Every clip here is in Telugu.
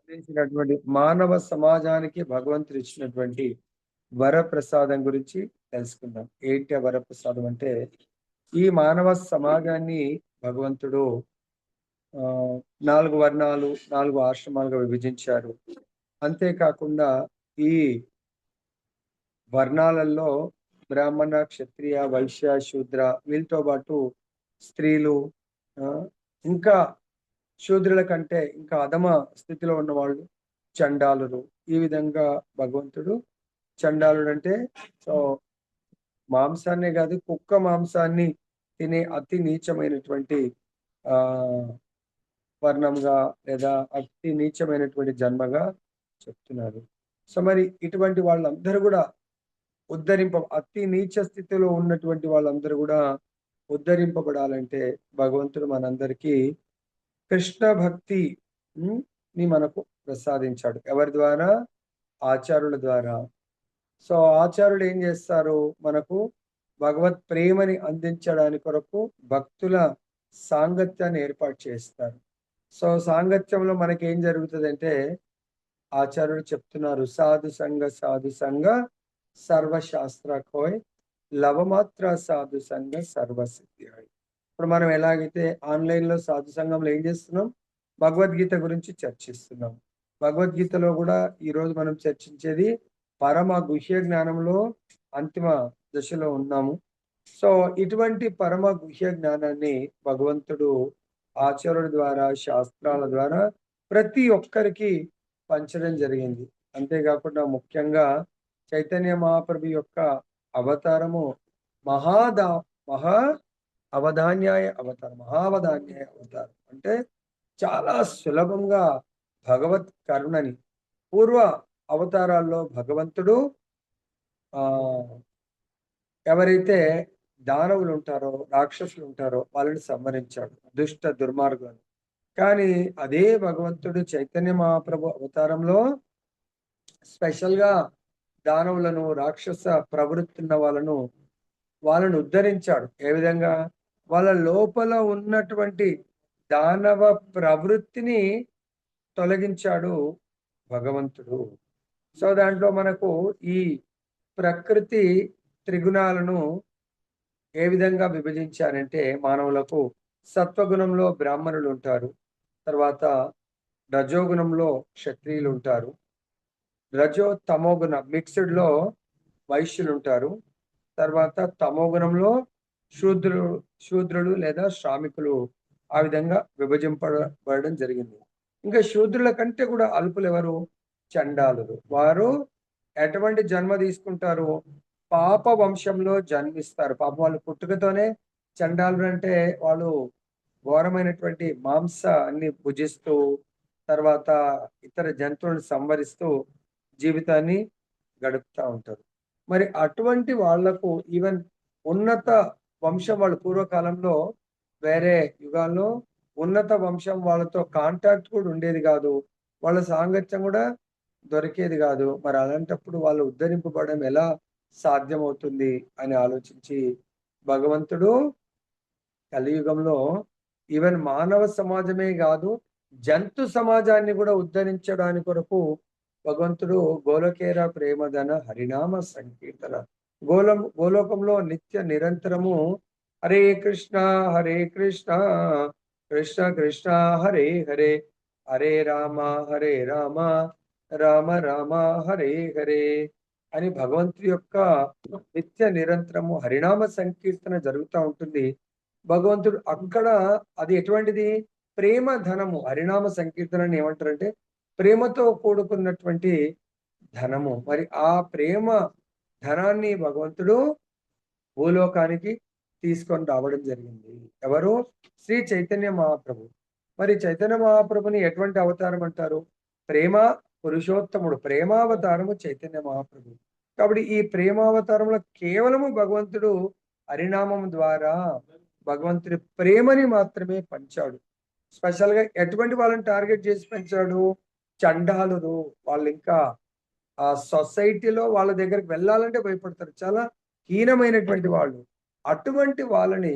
అందించినటువంటి మానవ సమాజానికి భగవంతుడు ఇచ్చినటువంటి వరప్రసాదం గురించి తెలుసుకుందాం. ఏంటి ఆ వరప్రసాదం అంటే, ఈ మానవ సమాజాన్ని భగవంతుడు ఆహ్, 4 వర్ణాలు, 4 ఆశ్రమాలుగా విభజించారు. అంతేకాకుండా ఈ వర్ణాలలో బ్రాహ్మణ, క్షత్రియ, వైశ్య, శూద్ర వీళ్ళతో పాటు స్త్రీలు, ఆహ్, ఇంకా శూద్రుల కంటే ఇంకా అధమ స్థితిలో ఉన్నవాళ్ళు చండాలురు. ఈ విధంగా భగవంతుడు చండాలుడంటే సో, మాంసాన్నే గాదు, కుక్క మాంసాన్ని తినే అతి నీచమైనటువంటి ఆహ్, వర్ణంగా లేదా అతి నీచమైనటువంటి జన్మగా చెప్తున్నారు. సో, మరి ఇటువంటి వాళ్ళందరూ గూడా అతి నీచ స్థితిలో ఉన్నటువంటి వాళ్ళందరూ గూడా ఉద్ధరింపబడాలంటే భగవంతుడు మనందరికీ కృష్ణ భక్తి హ్మ్. ని మనకు ప్రసాదించాడు. ఎవరి ద్వారా? ఆచార్యుల ద్వారా. సో, ఆచార్యులు ఏం జేస్తారు? మనకు భగవత్ ప్రేమని అందించడాని కొరకు భక్తుల సాంగత్యాన్ని ఏర్పాటు చేస్తారు. సో, సాంగత్యంలో మనకేం జరుగుతదంటే, ఆచార్యులు చెప్తున్నారు. సాధు సంగ సర్వశాస్త్ర కోయ్ లవమాత్ర సాధు సంగ సర్వసిద్ధి హై. ఇప్పుడు మనం ఎలాగైతే ఆన్‌లైన్‌లో సాధు సంఘంలో ఏం జేస్తున్నాం? భగవద్గీత గురించి చర్చిస్తున్నాం. భగవద్గీతలో గూడా ఈరోజు మనం చర్చించేది పరమ గుహ్య జ్ఞానంలో అంతిమ దశలో ఉన్నాము. సో, ఇటువంటి పరమ గుహ్య జ్ఞానాన్ని భగవంతుడు ఆచార్యుల ద్వారా, శాస్త్రాల ద్వారా ప్రతి ఒక్కరికి పంచడం జరిగింది. అంతేగాకుండా ముఖ్యంగా చైతన్య మహాప్రభు యొక్క అవతారము మహాదా మహా మహావధాన్యాయ అవతారం. అంటే చాలా సులభంగా భగవత్ కరుణని పూర్వ అవతారాల్లో భగవంతుడు ఆహ్, ఎవరైతే దానవులుంటారో, రాక్షసులుంటారో వాళ్ళని సంహరించాడు. దుష్ట దుర్మార్గులను. కానీ అదే భగవంతుడు చైతన్య మహాప్రభు అవతారంలో స్పెషల్‌గా దానవులను, రాక్షస ప్రవృత్తున్న వాళ్ళను ఉద్ధరించాడు. ఏ విధంగా? వాళ్ళ లోపల ఉన్నటువంటి దానవ ప్రవృత్తిని తొలగించాడు భగవంతుడు. సో, దాంట్లో మనకు ఈ ప్రకృతి త్రిగుణాలను ఏ విధంగా విభజించారంటే మానవులకు సత్వగుణంలో బ్రాహ్మణులుంటారు. తర్వాత రజోగుణంలో క్షత్రియులుంటారు. తమోగుణ మిక్స్‌డ్‌లో వైశ్యులుంటారు. తర్వాత తమోగుణంలో శూద్రులు శూద్రులు లేదా శ్రామికులు ఆ విధంగా బడడం జరిగింది. ఇంకా శూద్రుల కంటే కూడా అల్పులెవరు? చండాలులు. వారు ఎటువంటి జన్మ తీసుకుంటారు? పాప వంశంలో జన్మిస్తారు. పాపం వాళ్ళు పుట్టుకతోనే చండాలులంటే వాళ్ళు ఘోరమైనటువంటి మాంసాన్ని భుజిస్తూ, తర్వాత ఇతర జంతువులను సంహరిస్తూ జీవితాన్ని గడుపుతా ఉంటారు. మరి అటువంటి వాళ్లకు ఈవెన్ ఉన్నత వంశం వాళ్ళు పూర్వకాలంలో వేరే యుగాల్లో ఉన్నత వంశం వాళ్ళతో కాంటాక్ట్ కూడా ఉండేది గాదు. వాళ్ళ సాంగత్యం గూడా దొరికేది గాదు. మరి అలాంటప్పుడు వాళ్ళు ఉద్ధరింపబడడం ఎలా సాధ్యమవుతుంది అని ఆలోచించి భగవంతుడు కలియుగంలో ఈవెన్ మానవ సమాజమే గాదు, జంతు సమాజాన్ని గూడా ఉద్ధరించడాని కొరకు భగవంతుడు గోలకేర ప్రేమధన హరినామ సంకీర్తన గోలోకంలో నిత్య నిరంతరము హరే కృష్ణ హరే కృష్ణ కృష్ణ కృష్ణ హరే హరే హరే రామ హరే రామ రామ రామ హరే హరే అని భగవంతుడి యొక్క నిత్య నిరంతరము హరినామ సంకీర్తన జరుగుతా ఉంటుంది. భగవంతుడు అక్కడ అది ఎటువంటిది? ప్రేమ ధనము. హరినామ సంకీర్తనని ఏమంటారంటే ప్రేమతో కూడుకున్నటువంటి ధనము. మరి ఆ ప్రేమ ధనాన్ని భగవంతుడు భూలోకానికి తీసుకొని రావడం జరిగింది. ఎవరు? శ్రీ చైతన్య మహాప్రభు. మరి చైతన్య మహాప్రభుని ఎటువంటి అవతారం అంటారు? ప్రేమ పురుషోత్తముడు. ప్రేమావతారము చైతన్య మహాప్రభు. కాబట్టి ఈ ప్రేమావతారంలో కేవలము భగవంతుడు హరినామం ద్వారా భగవంతుడి ప్రేమని మాత్రమే పంచాడు. స్పెషల్‌గా ఎటువంటి వాళ్ళని టార్గెట్ చేసి పెంచాడు? చండాలురు. వాళ్ళింకా ఆ సొసైటీలో వాళ్ళ దగ్గరికి వెళ్ళాలంటే భయపడతారు. చాలా హీనమైనటువంటి వాళ్ళు. అటువంటి వాళ్ళని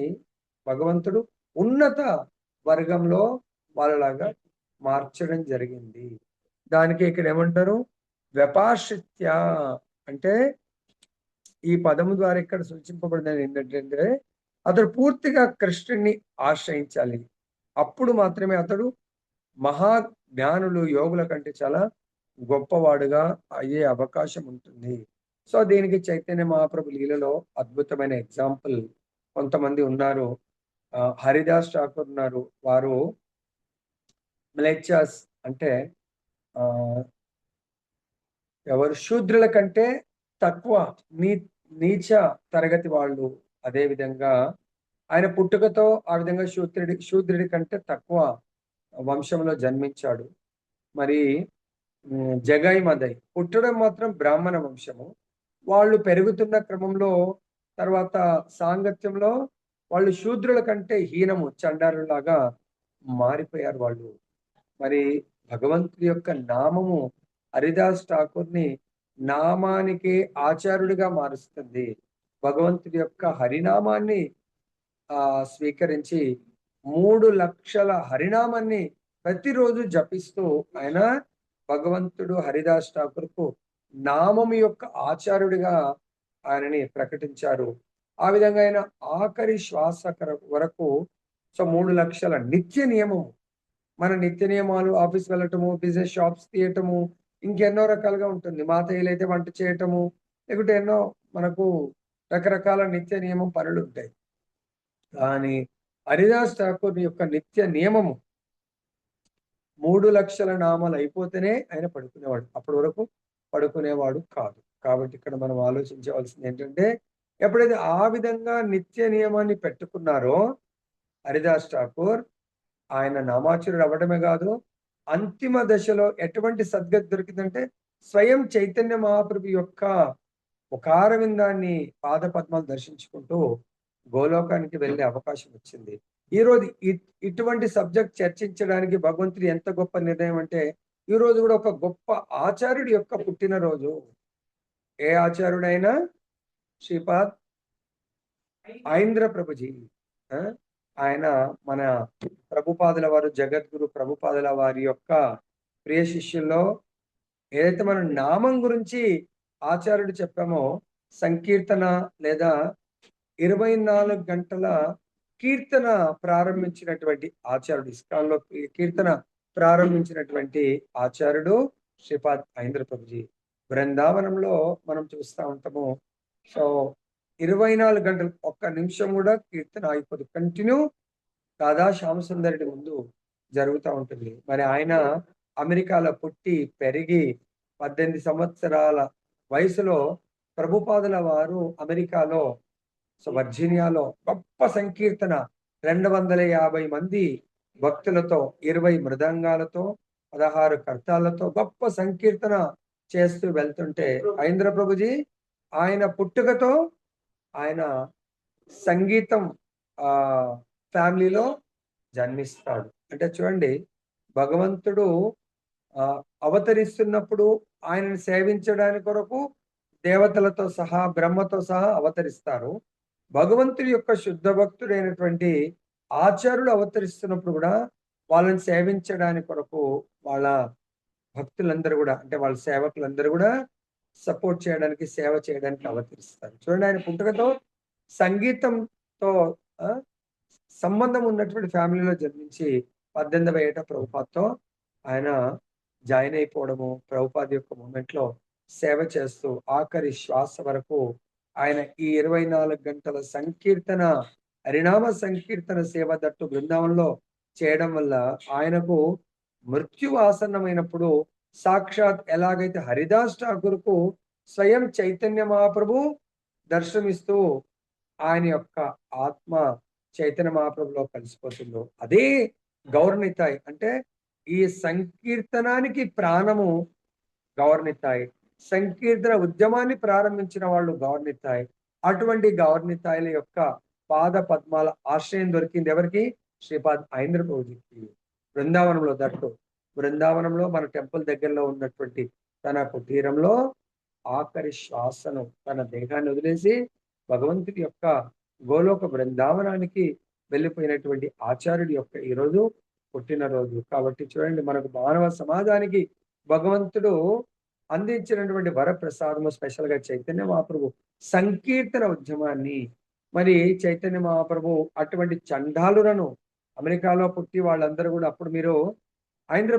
భగవంతుడు ఉన్నత వర్గంలో వాళ్ళలాగా మార్చడం జరిగింది. దానికి ఇక్కడ ఏమంటారు? వ్యపాశ్రిత్య అంటే ఈ పదము ద్వారా ఇక్కడ సూచింపబడినది ఏంటంటే అతడు పూర్తిగా కృష్ణుడిని ఆశ్రయించాలి. అప్పుడు మాత్రమే అతడు మహా జ్ఞానులు, యోగుల కంటే చాలా గొప్పవాడుగా అయ్యే అవకాశం ఉంటుంది. సో దీనికి చైతన్య మహాప్రభు లీలలో అద్భుతమైన ఎగ్జాంపుల్ కొంతమంది ఉన్నారు. హరిదాస్ ఠాకూర్ ఉన్నారు. వారు మ్లేచ్ఛాస్ అంటే ఎవరు శూద్రుల కంటే తక్కువ నీ నీచ తరగతి వాళ్ళు. అదే విధంగా ఆయన పుట్టుకతో ఆ విధంగా శూద్రుడి కంటే తక్కువ వంశంలో జన్మించాడు. మరి జగాయి మదై పుట్టడం మాత్రం బ్రాహ్మణ వంశము. వాళ్ళు పెరుగుతున్న క్రమంలో తర్వాత సాంగత్యంలో వాళ్ళు శూద్రుల కంటే హీనము, చండారులాగా మారిపోయారు వాళ్ళు. మరి భగవంతుడి యొక్క నామము హరిదాస్ ఠాకూర్ని నామానికి ఆచార్యుడిగా మారుస్తుంది. భగవంతుడి యొక్క హరినామాన్ని స్వీకరించి 3 లక్షల హరినామాన్ని ప్రతిరోజు జపిస్తూ ఆయన భగవంతుడు హరిదాస్ ఠాకూర్కు నామం యొక్క ఆచార్యుడిగా ఆయనని ప్రకటించారు. ఆ విధంగా ఆయన ఆఖరి శ్వాస వరకు 3 లక్షల నిత్య నియమము. మన నిత్య నియమాలు ఆఫీస్ వెళ్ళటము, బిజినెస్ షాప్స్ తీయటము, ఇంకెన్నో రకాలుగా ఉంటుంది. మాతయ్యలు అయితే వంట చేయటము, లేకుంటే ఎన్నో మనకు రకరకాల నిత్య నియమం పనులు ఉంటాయి. కానీ హరిదాస్ ఠాకూర్ యొక్క నిత్య నియమము 3 లక్షల నామాలు అయిపోతేనే ఆయన పడుకునేవాడు. అప్పటి వరకు పడుకునేవాడు కాదు. కాబట్టి ఇక్కడ మనం ఆలోచించవలసింది ఏంటంటే ఎప్పుడైతే ఆ విధంగా నిత్య నియమాన్ని పెట్టుకున్నారో హరిదాస్ ఠాకూర్, ఆయన నామాచురుడు అవ్వడమే కాదు, అంతిమ దశలో ఎటువంటి సద్గతి దొరికిందంటే స్వయం చైతన్య మహాప్రభు యొక్క ముఖారవిందాన్ని, పాద పద్మాలు దర్శించుకుంటూ గోలోకానికి వెళ్ళే అవకాశం వచ్చింది. ఈ రోజు ఇటువంటి సబ్జెక్ట్ చర్చించడానికి భగవంతుడు ఎంత గొప్ప నిర్ణయం అంటే, ఈ రోజు కూడా ఒక గొప్ప ఆచార్యుడి యొక్క పుట్టినరోజు. ఏ ఆచార్యుడైనా? శ్రీపాద్ ఐంద్ర ప్రభుజీ. ఆయన మన ప్రభుపాదుల వారు, జగద్గురు ప్రభుపాదుల వారి యొక్క ప్రియ శిష్యుల్లో ఏదైతే మనం నామం గురించి ఆచార్యుడు చెప్పామో, సంకీర్తన లేదా 24 గంటల కీర్తన ప్రారంభించినటువంటి ఆచార్యుడు, ఇస్కాన్లో కీర్తన ప్రారంభించినటువంటి ఆచార్యుడు శ్రీపాద్ ఐంద్ర ప్రభుజీ. బృందావనంలో మనం చూస్తూ ఉంటాము. సో 24 గంటలు, ఒక్క నిమిషం కూడా కీర్తన ఆగిపోదు. కంటిన్యూ రాధా శ్యామసుందరుడి ముందు జరుగుతూ ఉంటుంది. మరి ఆయన అమెరికాలో పుట్టి పెరిగి 18 సంవత్సరాల వయసులో ప్రభుపాదుల వారు అమెరికాలో వర్జీనియాలో గొప్ప సంకీర్తన 250 మంది భక్తులతో, 20 మృదంగాలతో, 16 కర్తాలతో గొప్ప సంకీర్తన చేస్తూ వెళ్తుంటే ఐంద్ర ప్రభుజీ ఆయన పుట్టుకతో ఆయన సంగీతం ఫ్యామిలీలో జన్మిస్తాడు. అంటే చూడండి, భగవంతుడు అవతరిస్తున్నప్పుడు ఆయనను సేవించడానికి కొరకు దేవతలతో సహా, బ్రహ్మతో సహా అవతరిస్తారు. భగవంతుడి యొక్క శుద్ధ భక్తుడైనటువంటి ఆచార్యులు అవతరిస్తున్నప్పుడు కూడా వాళ్ళని సేవించడానికి కొరకు వాళ్ళ భక్తులందరూ కూడా, అంటే వాళ్ళ సేవకులందరూ కూడా సపోర్ట్ చేయడానికి, సేవ చేయడానికి అవతరిస్తారు. చూడండి, ఆయన పుట్టుకతో సంగీతంతో సంబంధం ఉన్నటువంటి ఫ్యామిలీలో జన్మించి 18వ ఏట ప్రభుపాద్తో ఆయన జాయిన్ అయిపోవడము, ప్రభుపాద్ యొక్క మూమెంట్ లో సేవ చేస్తూ ఆఖరి శ్వాస వరకు ఆయన ఈ 24 గంటల సంకీర్తన, హరినామ సంకీర్తన సేవ దట్టు బృందావనంలో చేయడం వల్ల ఆయనకు మృత్యు ఆసన్నమైనప్పుడు సాక్షాత్ ఎలాగైతే హరిదాస్ ఠాకూర్కు స్వయం చైతన్య మహాప్రభు దర్శనమిస్తూ ఆయన యొక్క ఆత్మ చైతన్య మహాప్రభులో కలిసిపోతుందో, అదే గౌరనితాయ్. అంటే ఈ సంకీర్తనానికి ప్రాణము గౌరనితాయ్, సంకీర్తన ఉద్యమాన్ని ప్రారంభించిన వాళ్ళు గౌరనితాయ్. అటువంటి గౌరనితాయిల యొక్క పాద పద్మాల ఆశ్రయం దొరికింది ఎవరికి? శ్రీపాద్ ఐంద్ర ప్రభుజీకి. బృందావనంలో, దట్టు బృందావనంలో మన టెంపుల్ దగ్గరలో ఉన్నటువంటి తన కుటీరంలో ఆఖరి శ్వాసను, తన దేహాన్ని వదిలేసి భగవంతుడి యొక్క గోలోక బృందావనానికి వెళ్ళిపోయినటువంటి ఆచార్యుడి యొక్క ఈరోజు పుట్టినరోజు. కాబట్టి చూడండి, మనకు మానవ సమాజానికి భగవంతుడు అందించినటువంటి వరప్రసాదము స్పెషల్‌గా చైతన్య మహాప్రభు సంకీర్తన ఉద్యమాన్ని మరి చైతన్య మహాప్రభు అటువంటి చండాలులను అమెరికాలో పుట్టి వాళ్ళందరూ గూడా అప్పుడు మీరు ఐంద్ర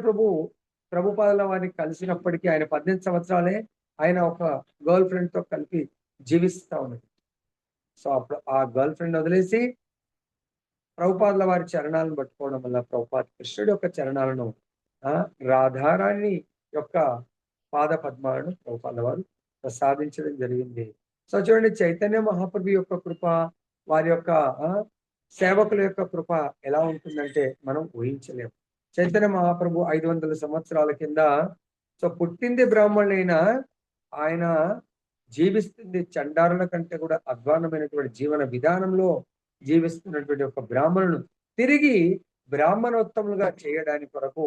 ప్రభుపాదుల వారిని కలిసినప్పటికీ ఆయన 18 సంవత్సరాలే ఆయన ఒక గర్ల్ ఫ్రెండ్‌తో కలిపి జీవిస్తా ఉన్నారు. సో, అప్పుడు ఆ గర్ల్ ఫ్రెండ్ వదిలేసి ప్రభుపాదుల వారి చరణాలను పట్టుకోవడం వల్ల ప్రభుపాద కృష్ణుడి యొక్క చరణాలను రాధారాణి యొక్క పాద పద్మాలను ప్రభుపాదుల వారు ప్రసాదించడం జరిగింది. సో చూడండి చైతన్య మహాప్రభు యొక్క కృప, వారి యొక్క సేవకుల యొక్క కృప ఎలా ఉంటుందంటే మనం ఊహించలేము. చైతన్య మహాప్రభు 500 సంవత్సరాల కింద సో పుట్టింది బ్రాహ్మణులైన ఆయన జీవిస్తుంది చండారుల కంటే కూడా అధ్వానమైనటువంటి జీవన విధానంలో జీవిస్తున్నటువంటి ఒక బ్రాహ్మణులు తిరిగి బ్రాహ్మణోత్తములుగా చేయడానికి కొరకు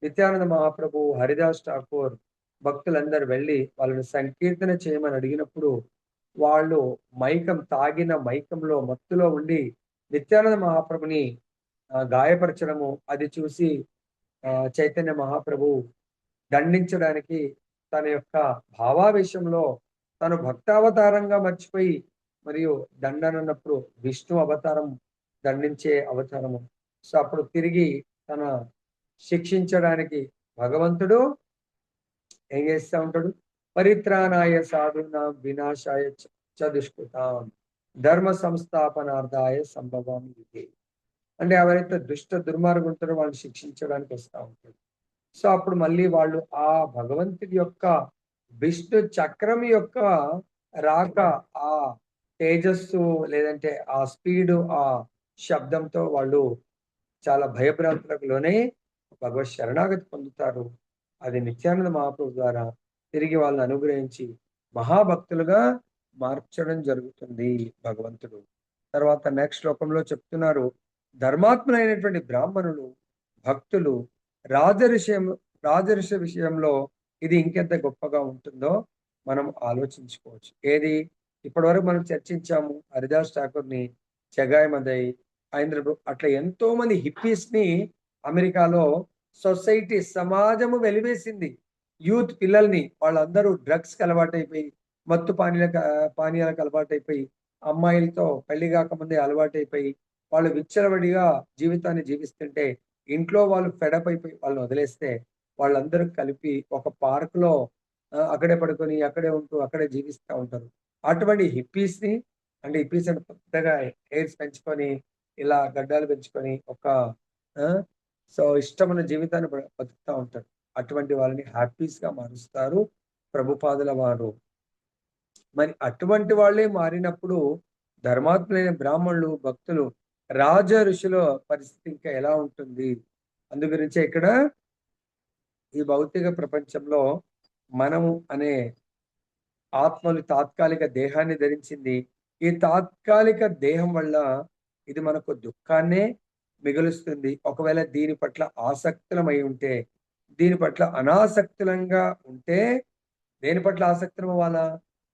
నిత్యానంద మహాప్రభు, హరిదాస్ ఠాకూర్ భక్తులందరూ వెళ్ళి వాళ్ళని సంకీర్తన చేయమని అడిగినప్పుడు వాళ్ళు తాగిన మైకంలో మత్తులో ఉండి నిత్యానంద మహాప్రభుని గాయపరచడము అది చూసి చైతన్య మహాప్రభు దండించడానికి తన యొక్క భావావేశంలో తను భక్తావతారంగా మర్చిపోయి మరియు దండనన్నప్పుడు విష్ణు అవతారం దండించే అవతారము. సో అప్పుడు తిరిగి తన శిక్షించడానికి భగవంతుడు ఏం చేస్తూ ఉంటాడు? పరిత్రాణాయ సాధునా వినాశాయ చదుష్కృతాం ధర్మ సంస్థాపనార్థాయ సంభవామి యుగే. అంటే ఎవరైతే దుష్ట దుర్మార్గుంటారో వాళ్ళని శిక్షించడానికి వస్తూ ఉంటాడు. సో అప్పుడు మళ్ళీ వాళ్ళు ఆ భగవంతుడి యొక్క విష్ణు చక్రం యొక్క రాక ఆ తేజస్సు లేదంటే ఆ స్పీడు ఆ శబ్దంతో వాళ్ళు చాలా భయభ్రాంతులకు లోనే భగవత్ శరణాగతి పొందుతారు. అది నిత్యానంద మహాప్రభు ద్వారా తిరిగి వాళ్ళని అనుగ్రహించి మహాభక్తులుగా మార్చడం జరుగుతుంది భగవంతుడు. తర్వాత నెక్స్ట్ శ్లోకంలో చెప్తున్నారు, ధర్మాత్ములైనటువంటి బ్రాహ్మణులు భక్తులు రాజర్షి విషయంలో ఇది ఇంకెంత గొప్పగా ఉంటుందో మనం ఆలోచించుకోవచ్చు. ఏది ఇప్పటి వరకు మనం చర్చించాము, హరిదాస్ ఠాకూర్ని, జగాయ్ మదై, ఐంద్ర అట్లా ఎంతో మంది హిప్పీస్ ని అమెరికాలో సొసైటీ సమాజము వెలివేసింది. యూత్ పిల్లల్ని వాళ్ళందరూ డ్రగ్స్కి అలవాటైపోయి మత్తు పానీయాలకు అలవాటైపోయి అమ్మాయిలతో పెళ్లి కాకముందే అలవాటైపోయి వాళ్ళు విచ్చలవిడిగా జీవితాన్ని జీవిస్తుంటే ఇంట్లో వాళ్ళు ఫెడప్ అయిపోయి వాళ్ళని వదిలేస్తే వాళ్ళందరూ కలిపి ఒక పార్క్ లో అక్కడే పడుకొని అక్కడే ఉంటూ అక్కడే జీవిస్తూ ఉంటారు. అటువంటి హిప్పీస్ ని అంటే హిప్పీస్ అంటే పెద్దగా హెయిర్స్ పెంచుకొని ఇలా గడ్డాలు పెంచుకొని ఒక సో ఇష్టమైన జీవితాన్ని బతుకుతూ ఉంటారు. అటువంటి వాళ్ళని హ్యాపీస్ గా మారుస్తారు ప్రభుపాదుల వారు. మరి అటువంటి వాళ్ళే మారినప్పుడు ధర్మాత్ములైన బ్రాహ్మణులు భక్తులు రాజ ఋషుల పరిస్థితి ఇంకా ఎలా ఉంటుంది? అందు గురించే ఇక్కడ ఈ భౌతిక ప్రపంచంలో మనము అనే ఆత్మలు తాత్కాలిక దేహాన్ని ధరించింది. ఈ తాత్కాలిక దేహం వల్ల ఇది మనకు దుఃఖాన్నే మిగులుస్తుంది. ఒకవేళ దీని పట్ల ఆసక్తులమై ఉంటే, దీని పట్ల అనాసక్తులంగా ఉంటే, దేని పట్ల ఆసక్తులం అవ్వాలా?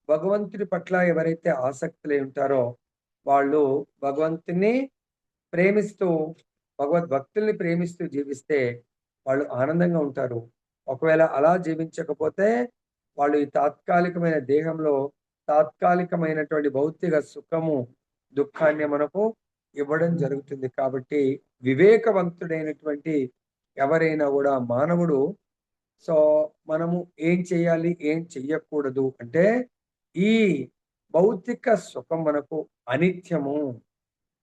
భగవంతుడి పట్ల ఎవరైతే ఆసక్తులై ఉంటారో వాళ్ళు భగవంతుని ప్రేమిస్తూ భగవద్భక్తుల్ని ప్రేమిస్తూ జీవిస్తే వాళ్ళు ఆనందంగా ఉంటారు. ఒకవేళ అలా జీవించకపోతే వాళ్ళు ఈ తాత్కాలికమైన దేహంలో తాత్కాలికమైనటువంటి భౌతిక సుఖము దుఃఖాన్ని మనకు ఇవ్వడం జరుగుతుంది. కాబట్టి వివేకవంతుడైనటువంటి ఎవరైనా కూడా మానవుడు సో మనము ఏం చేయాలి ఏం చెయ్యకూడదు అంటే ఈ భౌతిక సుఖం మనకు అనిత్యము,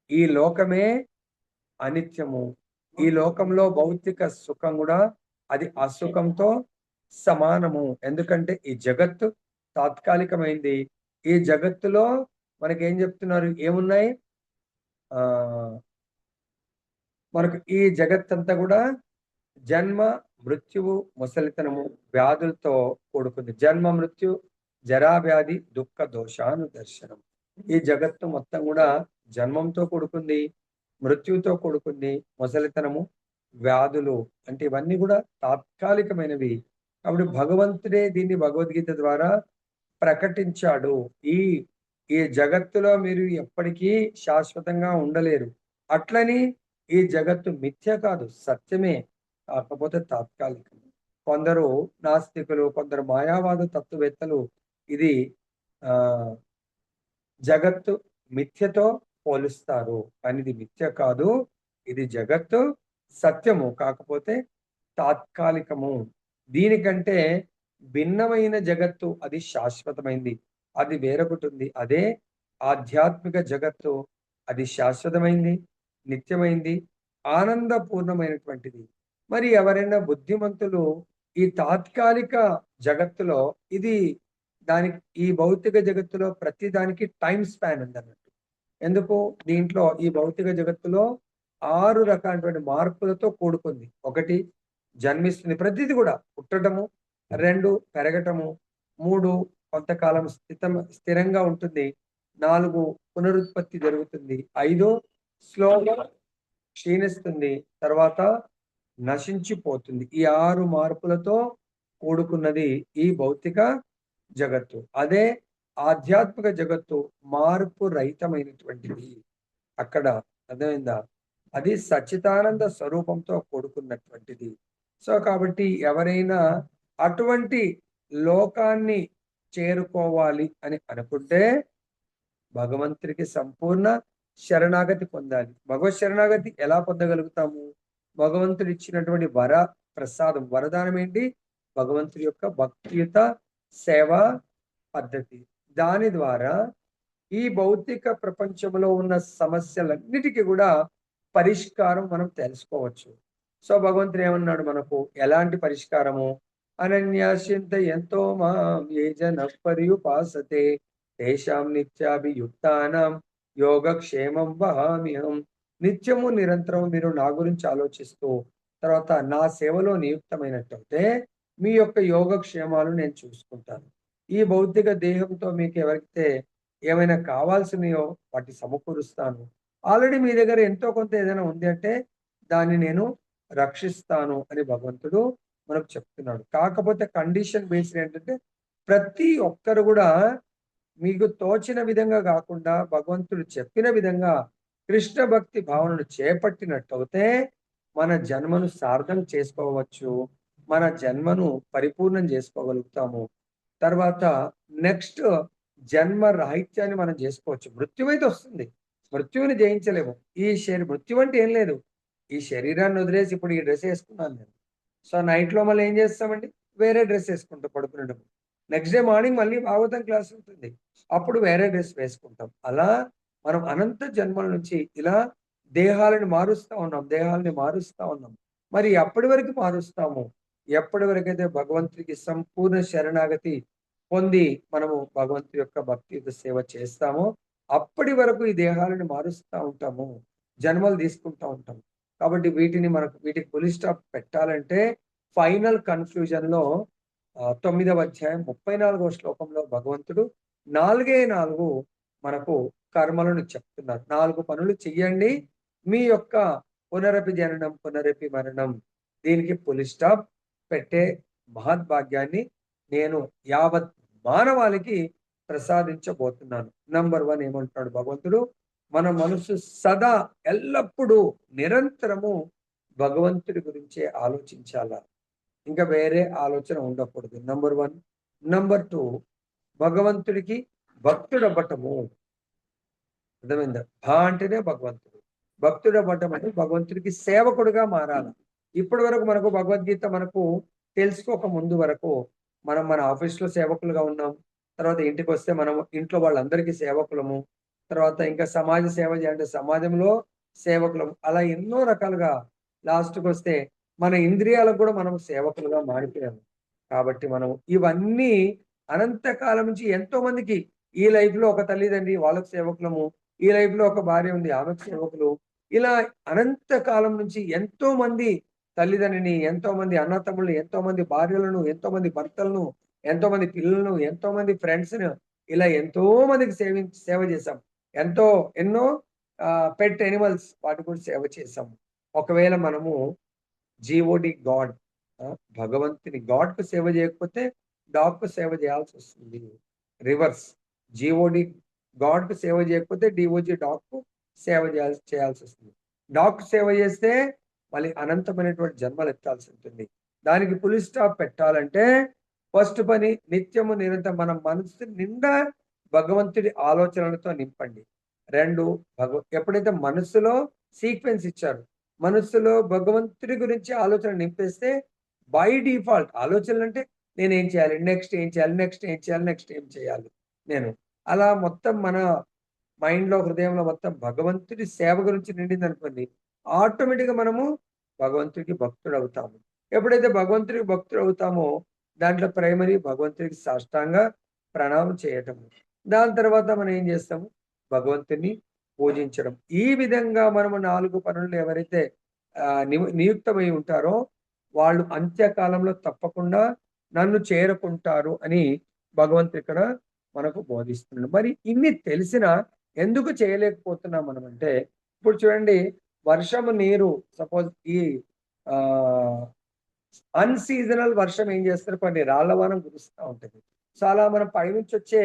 ఈ లోకమే అనిత్యము, ఈ లోకంలో భౌతిక సుఖం కూడా అది అసుఖంతో సమానము. ఎందుకంటే ఈ జగత్తు తాత్కాలికమైంది. ఈ జగత్తులో మనకేం చెప్తున్నారు? ఏమున్నాయి? మనకు ఈ జగత్తంతా కూడా జన్మ మృత్యువు ముసలితనము వ్యాధులతో కూడుకుంది. జన్మ మృత్యు జరా వ్యాధి దుఃఖ దోషాను దర్శనం. ఈ జగత్తు మొత్తం కూడా జన్మంతో కూడుకుంది, మృత్యువుతో కూడుకుంది, ముసలితనము వ్యాధులు అంటే ఇవన్నీ కూడా తాత్కాలికమైనవి. కాబట్టి భగవంతుడే దీన్ని భగవద్గీత ద్వారా ప్రకటించాడు. ఈ ఈ జగత్తులో మీరు ఎప్పటికీ శాశ్వతంగా ఉండలేరు. అట్లని ఈ జగత్తు మిథ్య కాదు, సత్యమే, కాకపోతే తాత్కాలికం. కొందరు నాస్తికులు, కొందరు మాయావాద తత్వవేత్తలు ఇది ఆ జగత్తు మిథ్యతో పోలుస్తారు. కానీ ఇది మిథ్య కాదు, ఇది జగత్తు సత్యము, కాకపోతే తాత్కాలికము. దీనికంటే భిన్నమైన జగత్తు, అది శాశ్వతమైంది, అది వేరొకటి ఉంది. అదే ఆధ్యాత్మిక జగత్తు, అది శాశ్వతమైంది, నిత్యమైంది, ఆనందపూర్ణమైనటువంటిది. మరి ఎవరైనా బుద్ధిమంతులు ఈ తాత్కాలిక జగత్తులో ఇది దానికి ఈ భౌతిక జగత్తులో ప్రతి దానికి టైం స్పాన్ ఉందన్నట్టు. ఎందుకు? దీంట్లో ఈ భౌతిక జగత్తులో 6 రకాలైనటువంటి మార్పులతో కూడుకుంది. 1 జన్మిస్తుంది, ప్రతిది కూడా పుట్టడము. 2 పెరగటము. 3 కొంతకాలం స్థిరంగా ఉంటుంది. 4 పునరుత్పత్తి జరుగుతుంది. 5 స్లోగా క్షీణిస్తుంది, తర్వాత నశించిపోతుంది. ఈ 6 మార్పులతో కూడుకున్నది ఈ భౌతిక జగత్తు. అదే ఆధ్యాత్మిక జగత్తు మార్పు రహితమైనటువంటిది. అక్కడ అర్థమైందా? అది సచ్చిదానంద స్వరూపంతో కూడుకున్నటువంటిది. సో కాబట్టి ఎవరైనా అటువంటి లోకాన్ని చేరుకోవాలి అని అనుకుంటే భగవంతుడికి సంపూర్ణ శరణాగతి పొందాలి. భగవత్ శరణాగతి ఎలా పొందగలుగుతాము? భగవంతుడు ఇచ్చినటువంటి ప్రసాదం, వరదానం ఏంటి? భగవంతుడి యొక్క భక్తియుత సేవా పద్ధతి. దాని ద్వారా ఈ భౌతిక ప్రపంచంలో ఉన్న సమస్యలన్నిటికీ కూడా పరిష్కారం మనం తెలుసుకోవచ్చు. సో భగవంతుడు ఏమన్నాడు మనకు? ఎలాంటి పరిష్కారము? అనన్యాశ్చింత ఎంతో మాం ఏ జన పర్యుపాసతే తేషాం నిత్యాభియుక్తానాం యోగక్షేమం వహామ్యహం. నిత్యము నిరంతరం మీరు నా గురించి ఆలోచిస్తూ తర్వాత నా సేవలో నియుక్తమైనట్లయితే మీ యొక్క యోగక్షేమాలు నేను చూసుకుంటాను. ఈ భౌతిక దేహంతో మీకు ఎవరికైతే ఏమైనా కావాల్సినయో వాటి సమకూరుస్తాను. ఆల్రెడీ మీ దగ్గర ఎంతో కొంత ఏదైనా ఉంది అంటే దాన్ని నేను రక్షిస్తాను అని భగవంతుడు మనకు చెప్తున్నాడు. కాకపోతే కండిషన్ బేస్డ్ ఏంటంటే ప్రతి ఒక్కరు కూడా మీకు తోచిన విధంగా కాకుండా భగవంతుడు చెప్పిన విధంగా కృష్ణ భక్తి భావనను చేపట్టినట్టయితే మన జన్మను సార్థం చేసుకోవచ్చు, మన జన్మను పరిపూర్ణం చేసుకోగలుగుతాము. తర్వాత నెక్స్ట్ జన్మ రాహిత్యాన్ని మనం చేసుకోవచ్చు. మృత్యు అయితే వస్తుంది, మృత్యువుని జయించలేము. మృత్యు అంటే ఏం లేదు, ఈ శరీరాన్ని వదిలేసి ఇప్పుడు ఈ డ్రెస్ వేసుకున్నాను నేను, సో నైట్లో మళ్ళీ ఏం చేస్తామండి? వేరే డ్రెస్ వేసుకుంటాం పడుకునేటప్పుడు. నెక్స్ట్ డే మార్నింగ్ మళ్ళీ భాగవతం క్లాస్ ఉంటుంది, అప్పుడు వేరే డ్రెస్ వేసుకుంటాం. అలా మనం అనంత జన్మల నుంచి ఇలా దేహాలను మారుస్తా ఉన్నాం. మరి ఎప్పటి వరకు మారుస్తాము? ఎప్పటి వరకైతే భగవంతుడికి సంపూర్ణ శరణాగతి పొంది మనము భగవంతుడి యొక్క భక్తి సేవ చేస్తామో అప్పటి వరకు ఈ దేహాలను మారుస్తూ ఉంటాము, జన్మలు తీసుకుంటూ ఉంటాం. కాబట్టి వీటికి ఫుల్ స్టాప్ పెట్టాలంటే ఫైనల్ కన్ఫ్యూజన్ లో 9వ అధ్యాయం 34వ శ్లోకంలో భగవంతుడు 4 మనకు కర్మలను చెప్తున్నారు. 4 పనులు చెయ్యండి, మీ యొక్క పునరపి జననం పునరపి మరణం దీనికి ఫుల్ స్టాప్ పెట్టే మహద్భాగ్యాన్ని నేను యావత్ మానవాళికి ప్రసాదించబోతున్నాను. నంబర్ 1 ఏమంటున్నాడు భగవంతుడు? మన మనసు సదా ఎల్లప్పుడూ నిరంతరము భగవంతుడి గురించే ఆలోచించాల, ఇంకా వేరే ఆలోచన ఉండకూడదు. నంబర్ 1. నంబర్ 2, భగవంతుడికి భక్తుడవ్వటము. అర్థమైందా? అంటేనే భగవంతుడు, భక్తుడవ్వటం అంటే భగవంతుడికి సేవకుడుగా మారాలి. ఇప్పటి వరకు మనకు భగవద్గీత మనకు తెలుసుకోక ముందు వరకు మనం మన ఆఫీస్లో సేవకులుగా ఉన్నాం, తర్వాత ఇంటికి వస్తే మనం ఇంట్లో వాళ్ళందరికీ సేవకులము, తర్వాత ఇంకా సమాజ సేవ చేయాలంటే సమాజంలో సేవకులము, అలా ఎన్నో రకాలుగా లాస్ట్కి వస్తే మన ఇంద్రియాలకు కూడా మనం సేవకులుగా మారిపోయాము. కాబట్టి మనం ఇవన్నీ అనంతకాలం నుంచి ఎంతో మందికి ఈ లైఫ్ లో ఒక తల్లిదండ్రి వాళ్ళకు సేవకులము, ఈ లైఫ్ లో ఒక భార్య ఉంది ఆమెకు సేవకులు, ఇలా అనంతకాలం నుంచి ఎంతో మంది తల్లిదండ్రిని, ఎంతో మంది అన్నతమ్ముల్ని, ఎంతో మంది భార్యలను, ఎంతో మంది భర్తలను, ఎంతో మంది పిల్లలను, ఎంతో మంది ఫ్రెండ్స్ ను, ఇలా ఎంతో మందికి సేవ చేశాం. ఎన్నో పెట్ ఎనిమల్స్ వాటి కూడా సేవ చేశాము. ఒకవేళ మనము జీఓడి గాడ్, భగవంతుని గాడ్ కు సేవ చేయకపోతే డాగ్ కు సేవ చేయాల్సి వస్తుంది. రివర్స్, జీఓడి గాడ్ కు సేవ చేయకపోతే డిఓజీ డాగ్ కు సేవ చేయాల్సి వస్తుంది. డాగ్ కు సేవ చేస్తే మళ్ళీ అనంతమైనటువంటి జన్మలు ఎత్తాల్సి ఉంటుంది. దానికి ఫుల్ స్టాప్ పెట్టాలంటే ఫస్ట్ పని నిత్యము నిరంతరం మన మనసు నిండా భగవంతుడి ఆలోచనలతో నింపండి. 2 ఎప్పుడైతే మనసులో సీక్వెన్స్ ఇచ్చారు, మనసులో భగవంతుడి గురించి ఆలోచన నింపేస్తే బై డిఫాల్ట్ ఆలోచనలు అంటే నేనేం చేయాలి, నెక్స్ట్ ఏం చేయాలి, నెక్స్ట్ ఏం చేయాలి, నెక్స్ట్ ఏం చేయాలి నేను అలా మొత్తం మన మైండ్లో హృదయంలో మొత్తం భగవంతుడి సేవ గురించి నిండింది అనుకోండి, ఆటోమేటిక్గా మనము భగవంతుడికి భక్తుడు అవుతాము. ఎప్పుడైతే భగవంతుడికి భక్తుడు అవుతామో దాంట్లో ప్రైమరీ భగవంతుడికి సాష్టాంగ ప్రణామం చేయటము. దాని తర్వాత మనం ఏం చేస్తాము, భగవంతుని పూజించడం. ఈ విధంగా మనము 4 పనులు ఎవరైతే నియుక్తమై ఉంటారో వాళ్ళు అంత్యకాలంలో తప్పకుండా నన్ను చేరుకుంటారు అని భగవంతుడు ఇక్కడ మనకు బోధిస్తున్నాడు. మరి ఇన్ని తెలిసినా ఎందుకు చేయలేకపోతున్నాం మనం అంటే, ఇప్పుడు చూడండి వర్షము నీరు సపోజ్ ఈ అన్‌సీజనల్ వర్షం ఏం చేస్తారు, కొన్ని రాళ్ల వానం కురుస్తా ఉంటది. సో, అలా మనం పైనుంచి వచ్చే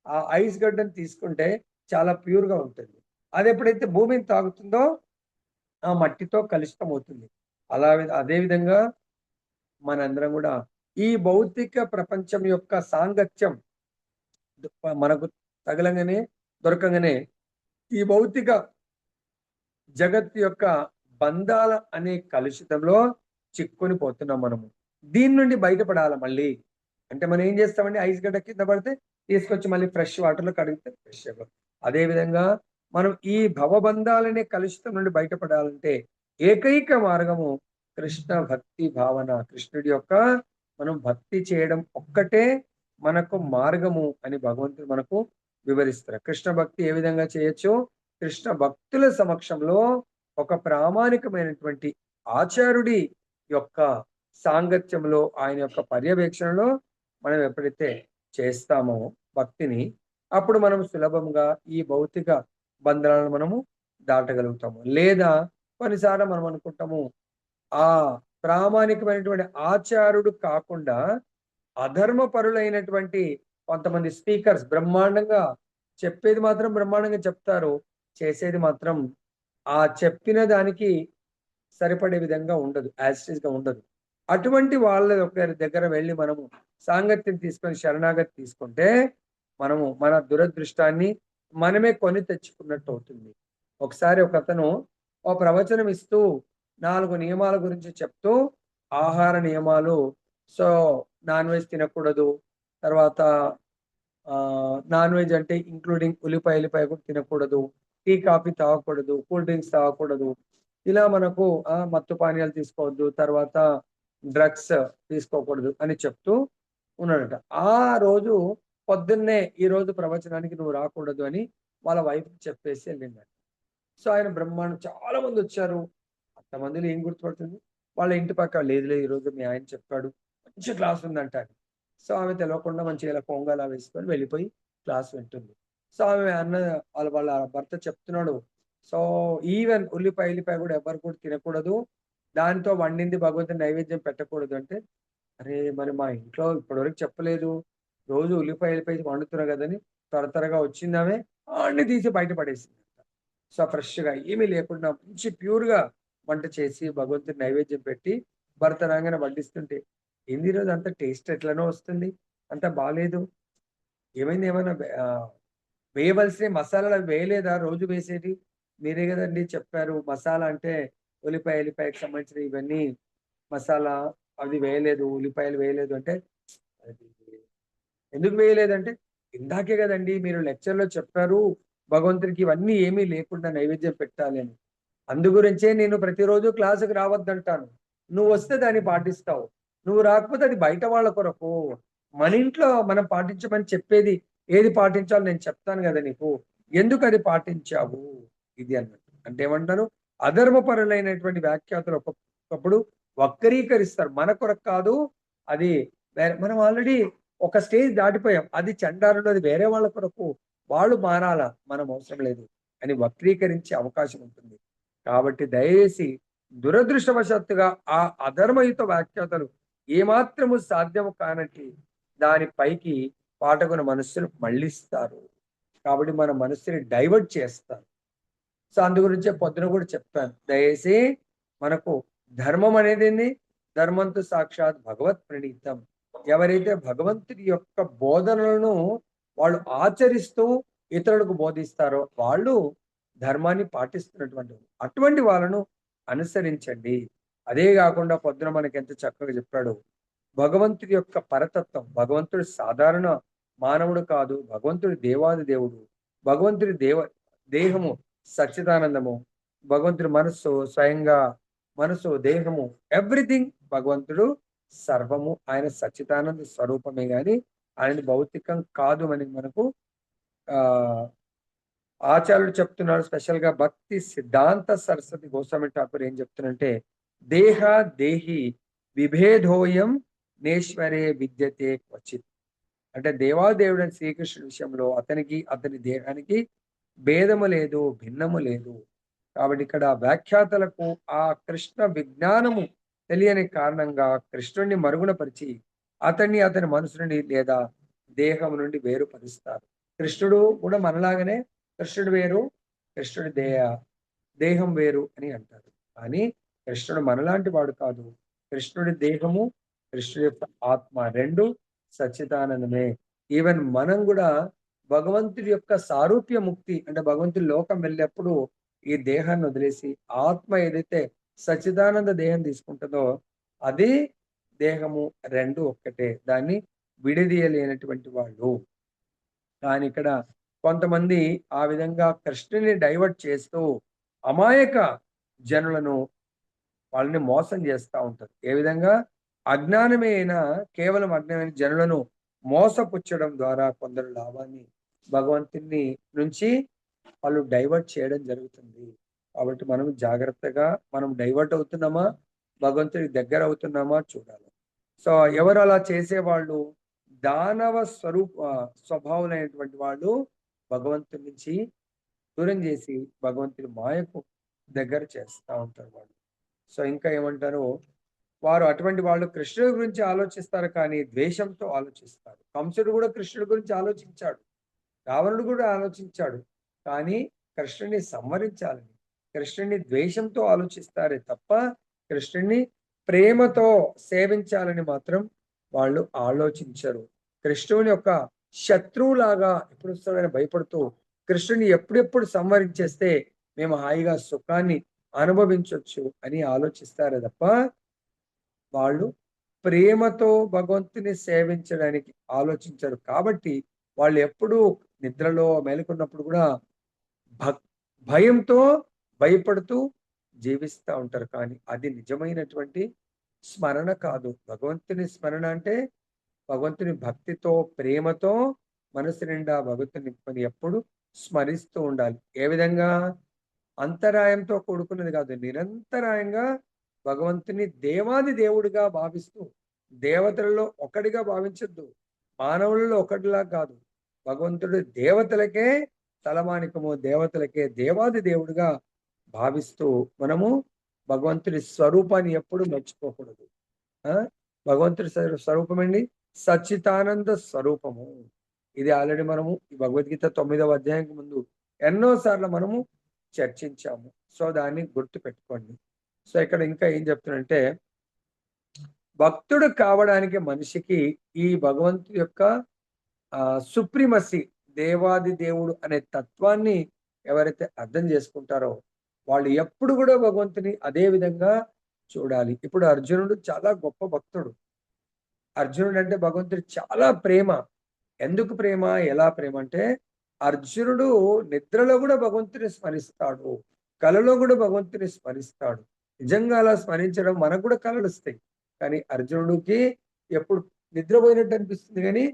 ఆ ఐస్ గడ్డను తీసుకుంటే చాలా ప్యూర్‌గా ఉంటుంది. అది ఎప్పుడైతే భూమిని తాకుతుందో ఆ మట్టితో కలుషితమవుతుంది. అదే విధంగా మనందరం కూడా ఈ భౌతిక ప్రపంచం యొక్క సాంగత్యం మనకు తగలంగానే దొరకంగానే ఈ భౌతిక జగత్తు యొక్క బంధాల అనే కలుషితంలో చిక్కుని పోతున్నాం మనము. దీని నుండి బయటపడాలి మళ్ళీ. అంటే మనం ఏం చేస్తామండి, ఐస్ గడ్డ కింద పడితే తీసుకొచ్చి మళ్ళీ ఫ్రెష్ వాటర్‌లో కడిగితే ఫ్రెష్ అయిపోతుంది. అదే విధంగా మనం ఈ భవబంధాలనే కలుషితం నుండి బయటపడాలంటే ఏకైక మార్గము కృష్ణ భక్తి భావన. కృష్ణుడి యొక్క మనం భక్తి చేయడం ఒక్కటే మనకు మార్గము అని భగవంతుడు మనకు వివరిస్తారు. కృష్ణ భక్తి ఏ విధంగా చేయొచ్చు, కృష్ణ భక్తుల సమక్షంలో ఒక ప్రామాణికమైనటువంటి ఆచార్యుడి యొక్క సాంగత్యంలో ఆయన యొక్క పర్యవేక్షణలో మనం ఎప్పుడైతే చేస్తామో భక్తిని, అప్పుడు మనం సులభంగా ఈ భౌతిక బంధనాలను మనము దాటగలుగుతాము. లేదా కొన్నిసార్లు మనం అనుకుంటాము ఆ ప్రామాణికమైనటువంటి ఆచారుడు కాకుండా అధర్మపరులైనటువంటి కొంతమంది స్పీకర్స్ బ్రహ్మాండంగా చెప్పేది మాత్రం బ్రహ్మాండంగా చెప్తారు, చేసేది మాత్రం ఆ చెప్పిన దానికి సరిపడే విధంగా ఉండదు, యాజ్ ఇట్ ఈస్ గా ఉండదు. అటువంటి వాళ్ళ దగ్గర వెళ్ళి మనము సాంగత్యం తీసుకొని శరణాగతి తీసుకుంటే మనము మన దురదృష్టాన్ని మనమే కొని తెచ్చుకున్నట్టు అవుతుంది. ఒకసారి ఒక అతను ఓ ప్రవచనం ఇస్తూ 4 నియమాల గురించి చెప్తూ ఆహార నియమాలు, సో నాన్ వెజ్ తినకూడదు, తర్వాత నాన్ వెజ్ అంటే ఇంక్లూడింగ్ ఉల్లిపాయ కూడా తినకూడదు, టీ కాఫీ తాగకూడదు, కూల్ డ్రింక్స్ తాగకూడదు, ఇలా మనకు మత్తు పానీయాలు తీసుకోవద్దు, తర్వాత డ్రగ్స్ తీసుకోకూడదు అని చెప్తూ ఉన్నాడట. ఆ రోజు పొద్దున్నే ఈ రోజు ప్రవచనానికి నువ్వు రాకూడదు అని వాళ్ళ వైఫ్ చెప్పేసి వెళ్ళిండట. సో ఆయన బ్రహ్మాండం చాలా మంది వచ్చారు. అంతమందిలో ఏం గుర్తుపడుతుంది, వాళ్ళ ఇంటి పక్క లేదు లేదు ఈరోజు మీ ఆయన చెప్పాడు మంచి క్లాస్ ఉందంట అని. సో ఆమె తెలియకుండా మంచిగా ఇలా పొంగలా వేసుకొని వెళ్ళిపోయి క్లాస్ వింటుంది. సో ఆమె వాళ్ళ భర్త చెప్తున్నాడు, సో ఈవెన్ ఉల్లిపాయ కూడా ఎవరు కూడా తినకూడదు, దాంతో వండింది భగవంతుని నైవేద్యం పెట్టకూడదు అంటే, అరే మరి మా ఇంట్లో ఇప్పటివరకు చెప్పలేదు, రోజు ఉల్లిపాయ వండుతున్నా కదని త్వరగా వచ్చిందామే అన్ని తీసి బయట పడేసింది. సో ఫ్రెష్‌గా ఏమీ లేకుండా మంచి ప్యూర్‌గా వంట చేసి భగవంతుడికి నైవేద్యం పెట్టి భర్త రాంగానే వడ్డిస్తుంటే, "ఏంది ఈరోజు అంత టేస్ట్ ఎట్లనో వస్తుంది, అంత బాలేదు. ఏమైంది, ఏమన్నా వేయవలసిన మసాలాలు అవి వేయలేదా రోజు వేసేటివి? మీరే గదండీ చెప్పారు మసాలా అంటే ఎల్లిపాయకి సంబంధించిన ఇవన్నీ మసాలా అది వేయలేదు, ఉల్లిపాయలు వేయలేదు" అంటే, "అది ఎందుకు వేయలేదంటే, ఇందాకే గదండీ మీరు లెక్చర్‌లో చెప్పారు భగవంతుడికి ఇవన్నీ ఏమీ లేకుండా నైవేద్యం పెట్టాలి అని. అందుగురించే నేను ప్రతిరోజు క్లాస్‌కి రావద్దంటాను. నువ్వొస్తే దాన్ని పాటిస్తావు. నువ్వు రాకపోతే అది బయట వాళ్ళ కొరకు. మన ఇంట్లో మనం పాటించమని చెప్పేది ఏది పాటించాలో నేను చెప్తాను గదా నీకు. ఎందుకది పాటించావు?" ఇది అన్నట్టు. అంటే ఏమంటారు? అధర్మపరులైనటువంటి వ్యాఖ్యాతలు ఒక్కొక్కప్పుడు వక్రీకరిస్తారు. మన కొరకు కాదు, అది మనం ఆల్రెడీ ఒక స్టేజ్ దాటిపోయాం. అది చండాలుడు, అది వేరే వాళ్ళ కొరకు. వాళ్ళు మారాలా, మనం అవసరం లేదు అని వక్రీకరించే అవకాశం ఉంటుంది. కాబట్టి దయచేసి దురదృష్టవశాత్తుగా ఆ అధర్మయుత వ్యాఖ్యాతలు ఏమాత్రము సాధ్యము కానట్టి దాని పైకి పాఠకుని మనస్సును మళ్ళిస్తారు. కాబట్టి మన మనస్సుని డైవర్ట్ చేస్తారు. సో అందు గురించే పొద్దున కూడా చెప్పాను. దయచేసి మనకు ధర్మం అనేదేంది, ధర్మంతు సాక్షాత్ భగవత్ ప్రణీతం. ఎవరైతే భగవంతుడి యొక్క బోధనలను వాళ్ళు ఆచరిస్తూ ఇతరులకు బోధిస్తారో వాళ్ళు ధర్మాన్ని పాటిస్తున్నటువంటి అటువంటి వాళ్ళను అనుసరించండి. అదే కాకుండా పొద్దున మనకి ఎంత చక్కగా చెప్పాడు. భగవంతుడి యొక్క పరతత్వం, భగవంతుడు సాధారణ మానవుడు కాదు, భగవంతుడి దేవాది దేవుడు, భగవంతుడి దేహము సచ్చిదానందము, భగవంతుడి మనస్సు స్వయంగా, మనసు దేహము ఎవ్రీథింగ్ భగవంతుడు సర్వము, ఆయన సచ్చిదానంద స్వరూపమే గాని ఆయన భౌతికం కాదు అని మనకు ఆ ఆచార్యులు చెప్తున్నారు. స్పెషల్ గా భక్తి సిద్ధాంత సరస్వతి గోస్వామి ఠాకూర్ ఏం చెప్తున్నారంటే, దేహ దేహి విభేదోయం నేశ్వరే విద్యతే క్వచిత్. అంటే దేవాదేవుడు అని శ్రీకృష్ణుడి విషయంలో అతనికి అతని దేహానికి భేదము లేదు, భిన్నము లేదు. కాబట్టి ఇక్కడ వ్యాఖ్యాతలకు ఆ కృష్ణ విజ్ఞానము తెలియని కారణంగా కృష్ణుడిని మరుగునపరిచి అతన్ని అతని మనసు నుండి లేదా దేహం నుండి వేరుపరుస్తారు. కృష్ణుడు కూడా మనలాగానే, కృష్ణుడు వేరు, కృష్ణుడి దేహం వేరు అని అంటారు. కానీ కృష్ణుడు మనలాంటి వాడు కాదు. కృష్ణుడి దేహము, కృష్ణుడి యొక్క ఆత్మ రెండు సచ్చిదానందమే. ఈవెన్ మనం కూడా భగవంతుడి యొక్క సారూప్య ముక్తి అంటే భగవంతుడి లోకం వెళ్ళేప్పుడు ఈ దేహాన్ని వదిలేసి ఆత్మ ఏదైతే సచ్చిదానంద దేహం తీసుకుంటుందో అది దేహము రెండు ఒక్కటే, దాన్ని విడదీయలేనటువంటి వాళ్ళు. కానీ ఇక్కడ కొంతమంది ఆ విధంగా కృష్ణుని డైవర్ట్ చేస్తూ అమాయక జనులను వాళ్ళని మోసం చేస్తూ ఉంటారు. ఏ విధంగా? అజ్ఞానమైన, కేవలం అజ్ఞానమైన జనులను మోసపుచ్చడం ద్వారా కొందరు లాభాన్ని భగవంతుని నుంచి వాళ్ళు డైవర్ట్ చేయడం జరుగుతుంది. కాబట్టి మనం జాగ్రత్తగా మనం డైవర్ట్ అవుతున్నామా, భగవంతుడికి దగ్గర అవుతున్నామా చూడాలి. సో ఎవరు అలా చేసేవాళ్ళు? దానవ స్వభావులైనటువంటి వాళ్ళు భగవంతుడి నుంచి దూరం చేసి భగవంతుడి మాయకు దగ్గర చేస్తూ ఉంటారు వాళ్ళు. సో ఇంకా ఏమంటారు, వారు అటువంటి వాళ్ళు కృష్ణుడి గురించి ఆలోచిస్తారు కానీ ద్వేషంతో ఆలోచిస్తారు. కంసుడు కూడా కృష్ణుడి గురించి ఆలోచించాడు, రావణుడు కూడా ఆలోచించాడు, కానీ కృష్ణుడిని సంహరించాలని, కృష్ణుడిని ద్వేషంతో ఆలోచిస్తారే తప్ప కృష్ణుడిని ప్రేమతో సేవించాలని మాత్రం వాళ్ళు ఆలోచించరు. కృష్ణుని యొక్క శత్రువులాగా ఎప్పుడు వస్తాడని భయపడుతూ కృష్ణుని ఎప్పుడెప్పుడు సంహరించేస్తే మేము హాయిగా సుఖాన్ని అనుభవించవచ్చు అని ఆలోచిస్తారే తప్ప వాళ్ళు ప్రేమతో భగవంతుని సేవించడానికి ఆలోచించరు. కాబట్టి వాళ్ళు ఎప్పుడూ నిద్రలో మేలుకున్నప్పుడు కూడా భయంతో భయపడుతూ జీవిస్తూ ఉంటారు. కానీ అది నిజమైనటువంటి స్మరణ కాదు. భగవంతుని స్మరణ అంటే భగవంతుని భక్తితో, ప్రేమతో మనసు నిండా భగవంతుని ఎప్పుడు స్మరిస్తూ ఉండాలి. ఏ విధంగా? అంతరాయంతో కూడుకున్నది కాదు, నిరంతరాయంగా భగవంతుని దేవాది దేవుడిగా భావిస్తూ, దేవతలలో ఒకటిగా భావించొద్దు, మానవులలో ఒకటిలా కాదు. భగవంతుడు దేవతలకే తలమానికము, దేవతలకే దేవాది దేవుడిగా భావిస్తూ మనము భగవంతుడి స్వరూపాన్ని ఎప్పుడు మర్చిపోకూడదు. భగవంతుడి స్వరూపం అండి సచ్చితానంద స్వరూపము. ఇది ఆల్రెడీ మనము ఈ భగవద్గీత 9వ అధ్యాయానికి ముందు ఎన్నోసార్లు మనము చర్చించాము. సో దాన్ని గుర్తు పెట్టుకోండి. సో ఇక్కడ ఇంకా ఏం చెప్తున్నంటే, భక్తుడు కావడానికి మనిషికి ఈ భగవంతుడి యొక్క సుప్రీమసీ, దేవాది దేవుడు అనే తత్వాన్ని ఎవరైతే అర్థం చేసుకుంటారో వాళ్ళు ఎప్పుడు కూడా భగవంతుని అదే విధంగా చూడాలి. ఇప్పుడు అర్జునుడు చాలా గొప్ప భక్తుడు. అర్జునుడు అంటే భగవంతుడు చాలా ప్రేమ. ఎందుకు ప్రేమ? ఎలా ప్రేమ అంటే అర్జునుడు నిద్రలో కూడా భగవంతుని స్మరిస్తాడు, కలలో కూడా భగవంతుని స్మరిస్తాడు. నిజంగా అలా స్మరించడం మనకు కూడా కలలు వస్తాయి. కానీ అర్జునుడికి ఎప్పుడు నిద్రపోయినట్టు అనిపిస్తుంది, కానీ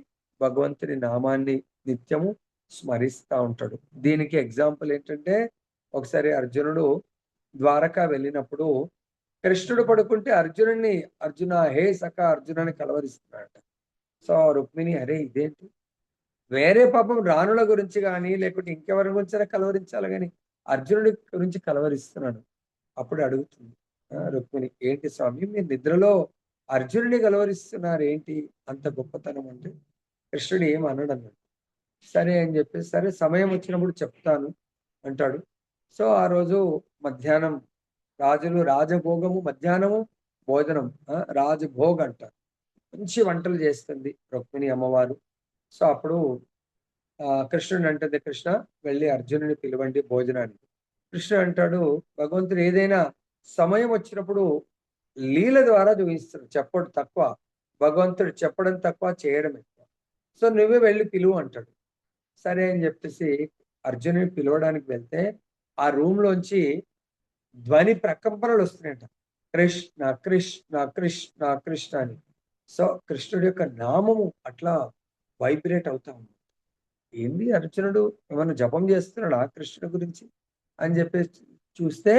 భగవంతుని నామాన్ని నిత్యము స్మరిస్తూ ఉంటాడు. దీనికి ఎగ్జాంపుల్ ఏంటంటే, ఒకసారి అర్జునుడు ద్వారకా వెళ్ళినప్పుడు కృష్ణుడు పడుకుంటే అర్జునుడిని అర్జున హే సఖ అర్జునుని కలవరిస్తున్నాడట. సో రుక్మిణి అరే ఇదేంటి, వేరే పాపం రాణుల గురించి కానీ లేకుంటే ఇంకెవరి గురించి కలవరించాలి కానీ అర్జునుడి గురించి కలవరిస్తున్నాడు. అప్పుడు అడుగుతుంది రుక్మిణి, ఏంటి స్వామి మీరు నిద్రలో అర్జునుడిని కలవరిస్తున్నారు ఏంటి అంత గొప్పతనం అంటే? కృష్ణుడు ఏం అనడు అన్నాడు. సరే అని చెప్పేసి సరే సమయం వచ్చినప్పుడు చెప్తాను అంటాడు. సో ఆ రోజు మధ్యాహ్నం రాజులు రాజభోగము మధ్యాహ్నము భోజనం, రాజభోగ్ అంటారు. మంచి వంటలు చేస్తుంది రుక్మిణి అమ్మవారు. సో అప్పుడు కృష్ణుడు అంటుంది, కృష్ణ వెళ్ళి అర్జునుని పిలవండి భోజనానికి. కృష్ణుడు అంటాడు, భగవంతుడు ఏదైనా సమయం వచ్చినప్పుడు లీల ద్వారా చూపిస్తాడు, చెప్పడం తక్కువ. భగవంతుడు చెప్పడం తక్కువ, చేయడం ఎక్కువ. సో నువ్వే వెళ్ళి పిలువు అంటాడు. సరే అని చెప్పేసి అర్జునుని పిలవడానికి వెళ్తే ఆ రూమ్ లోంచి ధ్వని ప్రకంపనలు వస్తున్నాయంట. కృష్ణ కృష్ణ కృష్ణ కృష్ణ అని. సో కృష్ణుడి యొక్క నామము అట్లా వైబ్రేట్ అవుతా ఉంది. ఏంది అర్జునుడు ఏమన్నా జపం చేస్తున్నాడా కృష్ణుడి గురించి అని చెప్పేసి చూస్తే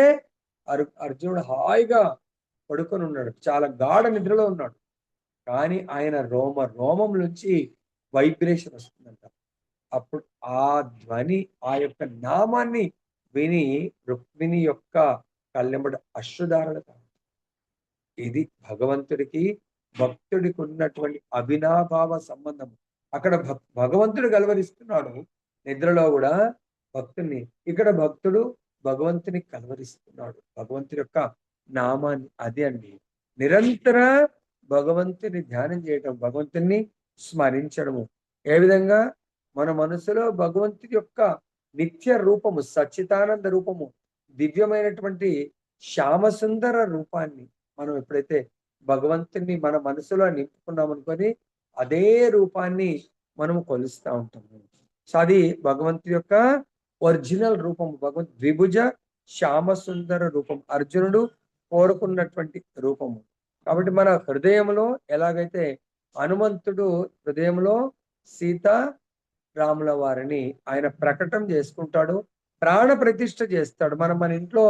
అర్జునుడు హాయిగా పడుకొని ఉన్నాడు, చాలా గాఢ నిద్రలో ఉన్నాడు. కానీ ఆయన రోమం నుంచి వైబ్రేషన్ వస్తుందంట. అప్పుడు ఆ ధ్వని, ఆ యొక్క నామాన్ని విని రుక్మిణి యొక్క కళ్ళెంబడి అశ్రుధారణ. ఇది భగవంతుడికి భక్తుడికి ఉన్నటువంటి అవినాభావ సంబంధం. అక్కడ భగవంతుడు కలవరిస్తున్నాడు నిద్రలో కూడా భక్తుని, ఇక్కడ భక్తుడు భగవంతుని కలవరిస్తున్నాడు భగవంతుడి యొక్క నామాన్ని. అది అండి నిరంతర భగవంతుని ధ్యానం చేయటం, భగవంతుని స్మరించడము. ఏ విధంగా మన మనసులో భగవంతుడి యొక్క నిత్య రూపము, సచ్చితానంద రూపము, దివ్యమైనటువంటి శ్యామసుందర రూపాన్ని మనం ఎప్పుడైతే భగవంతుని మన మనసులో నింపుకున్నాం అనుకొని అదే రూపాన్ని మనం కొలుస్తూ ఉంటాము. సో అది భగవంతుడి యొక్క ఒరిజినల్ రూపం, భగవంతు ద్విభుజ శ్యామసుందర రూపం, అర్జునుడు కోరుకున్నటువంటి రూపము. కాబట్టి మన హృదయంలో ఎలాగైతే హనుమంతుడు హృదయంలో సీత రాముల వారిని ఆయన ప్రకటన చేసుకుంటాడు, ప్రాణ ప్రతిష్ఠ చేస్తాడు. మనం మన ఇంట్లో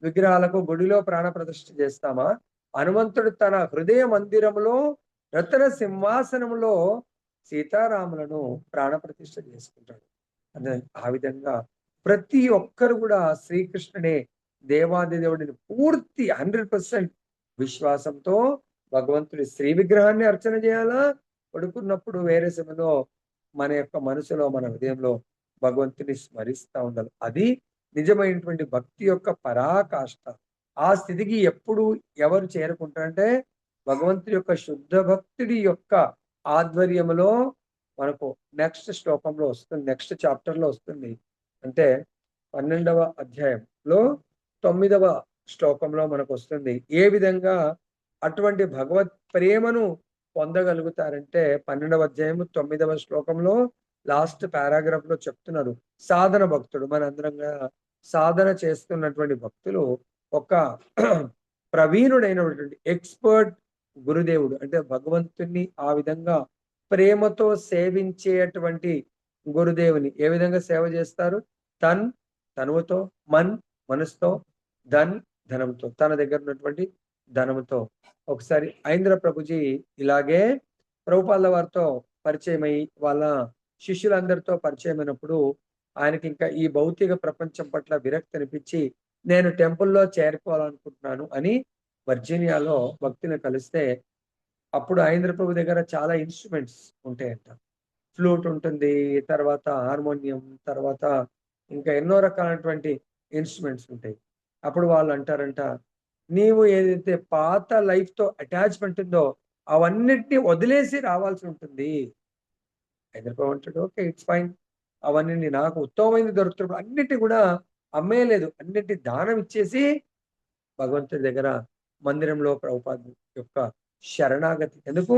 విగ్రహాలకు గుడిలో ప్రాణ ప్రతిష్ఠ చేస్తామా? హనుమంతుడు తన హృదయ మందిరంలో రతన సింహాసనంలో సీతారాములను ప్రాణ ప్రతిష్ఠ చేసుకుంటాడు. అదే ఆ విధంగా ప్రతి ఒక్కరు కూడా శ్రీకృష్ణుడే దేవాది దేవుడిని పూర్తి 100% విశ్వాసంతో భగవంతుడి శ్రీ విగ్రహాన్ని అర్చన చేయాలా, పడుకున్నప్పుడు వేరే సమయంలో మన యొక్క మనసులో మన హృదయంలో భగవంతుని స్మరిస్తూ ఉండాలి. అది నిజమైనటువంటి భక్తి యొక్క పరాకాష్ట. ఆ స్థితికి ఎప్పుడు ఎవరు చేరుకుంటారంటే భగవంతుడి యొక్క శుద్ధ భక్తుడి యొక్క ఆధ్వర్యంలో మనకు నెక్స్ట్ శ్లోకంలో వస్తుంది, నెక్స్ట్ చాప్టర్ లో వస్తుంది. అంటే 12వ అధ్యాయంలో 9వ శ్లోకంలో మనకు వస్తుంది. ఏ విధంగా అటువంటి భగవత్ ప్రేమను పొందగలుగుతారంటే 12వ అధ్యాయం 9వ శ్లోకంలో లాస్ట్ పారాగ్రాఫ్ లో చెప్తున్నారు. సాధన భక్తుడు, మనందరంగా సాధన చేస్తున్నటువంటి భక్తులు ఒక ప్రవీణుడైనటువంటి ఎక్స్పర్ట్ గురుదేవుడు అంటే భగవంతుణ్ణి ఆ విధంగా ప్రేమతో సేవించేటువంటి గురుదేవుని ఏ విధంగా సేవ చేస్తారు? తనువుతో, మనసుతో, ధనంతో, తన దగ్గర ఉన్నటువంటి ధనంతో. ఒకసారి ఐంద్ర ప్రభుజీ ఇలాగే ప్రభుపాల వారితో పరిచయం అయ్యి వాళ్ళ శిష్యులందరితో పరిచయమైనప్పుడు ఆయనకి ఇంకా ఈ భౌతిక ప్రపంచం పట్ల విరక్తి అనిపించి నేను టెంపుల్లో చేరుకోవాలనుకుంటున్నాను అని వర్జీనియాలో భక్తిని కలిస్తే అప్పుడు ఐంద్ర ప్రభు దగ్గర చాలా ఇన్స్ట్రుమెంట్స్ ఉంటాయంట. ఫ్లూట్ ఉంటుంది, తర్వాత హార్మోనియం, తర్వాత ఇంకా ఎన్నో రకాలైనటువంటి ఇన్స్ట్రుమెంట్స్ ఉంటాయి. అప్పుడు వాళ్ళు అంటారంట, నీవు ఏదైతే పాత లైఫ్ తో అటాచ్మెంట్ ఉందో అవన్నిటిని వదిలేసి రావాల్సి ఉంటుంది. ఐంద్ర అంటాడు, ఓకే ఇట్స్ ఫైన్, అవన్నీ నాకు ఉత్తమమైనది దొరుకుతున్నప్పుడు అన్నిటి కూడా అమ్మేయలేదు, అన్నిటి దానం ఇచ్చేసి భగవంతుడి దగ్గర మందిరంలో ప్రభుపాద యొక్క శరణాగతి. ఎందుకు?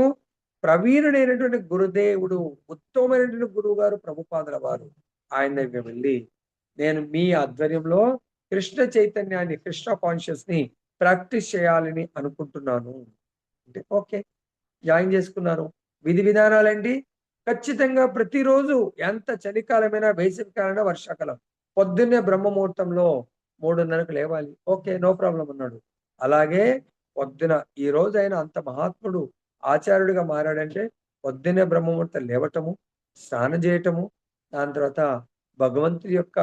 ప్రవీణుడైనటువంటి గురుదేవుడు, ఉత్తమమైనటువంటి గురువు గారు ప్రభుపాదుల వారు ఆయన దగ్గర వెళ్ళి నేను మీ ఆధ్వర్యంలో కృష్ణ చైతన్యాన్ని, కృష్ణ కాన్షియస్ ని ప్రాక్టీస్ చేయాలని అనుకుంటున్నాను అంటే ఓకే జాయిన్ చేసుకున్నారు. విధి విధానాలండి ఖచ్చితంగా ప్రతిరోజు ఎంత చలికాలమైనా, వేసవికాలమైనా, వర్షాకాలం పొద్దున్నే బ్రహ్మముహూర్తంలో 3:30కు లేవాలి. ఓకే నో ప్రాబ్లం అన్నాడు. అలాగే పొద్దున ఈ రోజు అయినా అంత మహాత్ముడు ఆచార్యుడిగా మారాడంటే పొద్దున్నే బ్రహ్మముహూర్తం లేవటము, స్నానం చేయటము, దాని తర్వాత భగవంతుడి యొక్క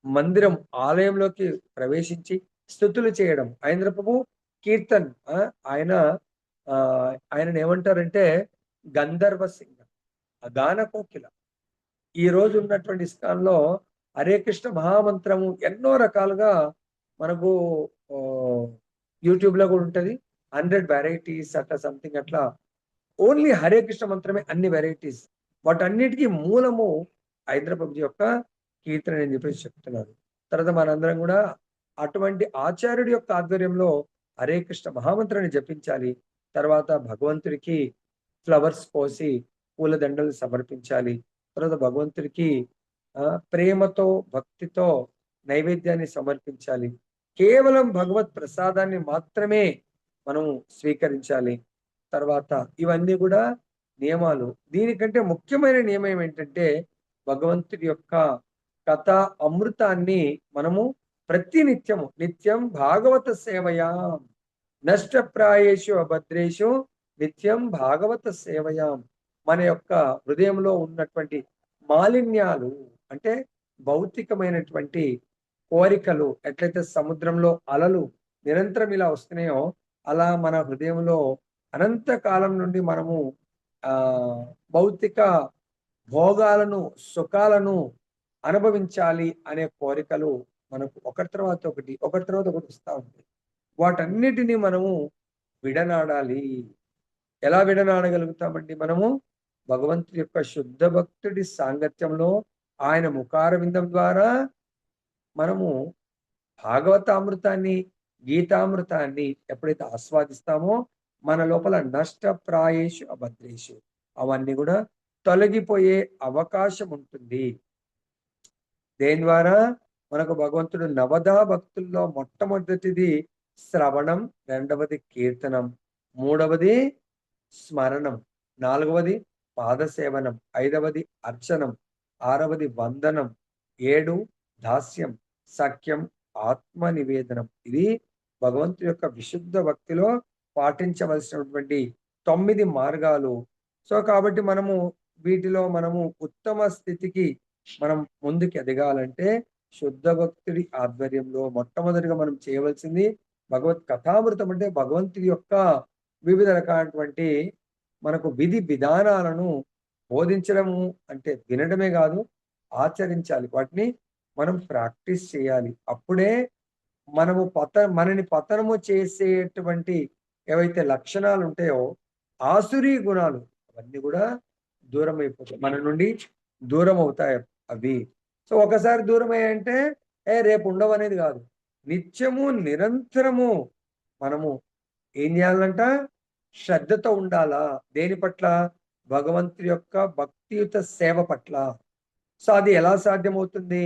మందిరం ఆలయంలోకి ప్రవేశించి స్థుతులు చేయడం. ఐంద్ర ప్రభు కీర్తన్ ఆయన ఆయనను ఏమంటారంటే గంధర్వ సింగ, గాన కోకిల. ఈ రోజు ఉన్నటువంటి ఇస్కాన్లో హరే కృష్ణ మహామంత్రము ఎన్నో రకాలుగా మనకు యూట్యూబ్ లో కూడా ఉంటది, 100 వెరైటీస్ అట్లా సంథింగ్ అట్లా. ఓన్లీ హరే కృష్ణ మంత్రమే అన్ని వెరైటీస్. వాటన్నిటికీ మూలము హైదరాబాద్ యొక్క కీర్తన అని చెప్పేసి చెప్తున్నారు. తర్వాత మనందరం కూడా అటువంటి ఆచార్యుడి యొక్క ఆధ్వర్యంలో హరే కృష్ణ మహామంత్రాన్ని జపించాలి. తర్వాత భగవంతుడికి ఫ్లవర్స్ పోసి పూలదండలు సమర్పించాలి. తర్వాత భగవంతుడికి ప్రేమతో భక్తితో నైవేద్యాన్ని సమర్పించాలి. కేవలం భగవత్ ప్రసాదాన్ని మాత్రమే మనం స్వీకరించాలి. తర్వాత ఇవన్నీ కూడా నియమాలు. దీనికంటే ముఖ్యమైన నియమం ఏంటంటే భగవంతుడి యొక్క కథ అమృతాన్ని మనము ప్రతి నిత్యం భాగవత సేవయా నష్టప్రాయేషు అభద్రేషు నిత్యం భాగవత సేవయాం. మన యొక్క హృదయంలో ఉన్నటువంటి మాలిన్యాలు అంటే భౌతికమైనటువంటి కోరికలు ఎట్లయితే సముద్రంలో అలలు నిరంతరం ఇలా వస్తున్నాయో అలా మన హృదయంలో అనంత కాలం నుండి మనము ఆ భౌతిక భోగాలను సుఖాలను అనుభవించాలి అనే కోరికలు మనకు ఒకటి తర్వాత ఒకటి వస్తూ ఉంటాయి. వాటన్నిటిని మనము విడనాడాలి. ఎలా విడనాడగలుగుతామండి మనము? భగవంతుడి యొక్క శుద్ధ భక్తుడి సాంగత్యంలో ఆయన ముఖారవిందం ద్వారా మనము భాగవతామృతాన్ని గీతామృతాన్ని ఎప్పుడైతే ఆస్వాదిస్తామో మన లోపల నష్టప్రాయేషు అభద్రేషు అవన్నీ కూడా తొలగిపోయే అవకాశం ఉంటుంది. దేని ద్వారా? మనకు భగవంతుడు నవదా భక్తుల్లో మొట్టమొదటిది శ్రవణం, రెండవది కీర్తనం, మూడవది స్మరణం, నాలుగవది పాదసేవనం, ఐదవది అర్చనం, ఆరవది వందనం, 7 దాస్యం, సఖ్యం, ఆత్మ నివేదనం. ఇది భగవంతుడి యొక్క విశుద్ధ భక్తిలో పాటించవలసినటువంటి 9 మార్గాలు. సో కాబట్టి మనము వీటిలో మనము ఉత్తమ స్థితికి మనం ముందుకు ఎదగాలంటే శుద్ధ భక్తుడి ఆధ్వర్యంలో మొట్టమొదటిగా మనం చేయవలసింది భగవత్ కథామృతం. అంటే భగవంతుడి యొక్క వివిధ రకాలైనటువంటి మనకు విధి విధానాలను బోధించడము అంటే వినడమే కాదు, ఆచరించాలి. వాటిని మనం ప్రాక్టీస్ చేయాలి. అప్పుడే మనము మనని పతనము చేసేటువంటి ఏవైతే లక్షణాలు ఉంటాయో ఆసురీ గుణాలు అవన్నీ కూడా దూరం అయిపోతాయి, మన నుండి దూరం అవుతాయి అవి. సో ఒకసారి దూరం అయ్యాయంటే రేపు ఉండవు అనేది కాదు. నిత్యము నిరంతరము మనము ఏం చేయాలంట? శ్రద్ధతో ఉండాలా. దేని పట్ల? భగవంతుడి యొక్క భక్తియుత సేవ పట్ల. సో అది ఎలా సాధ్యమవుతుంది?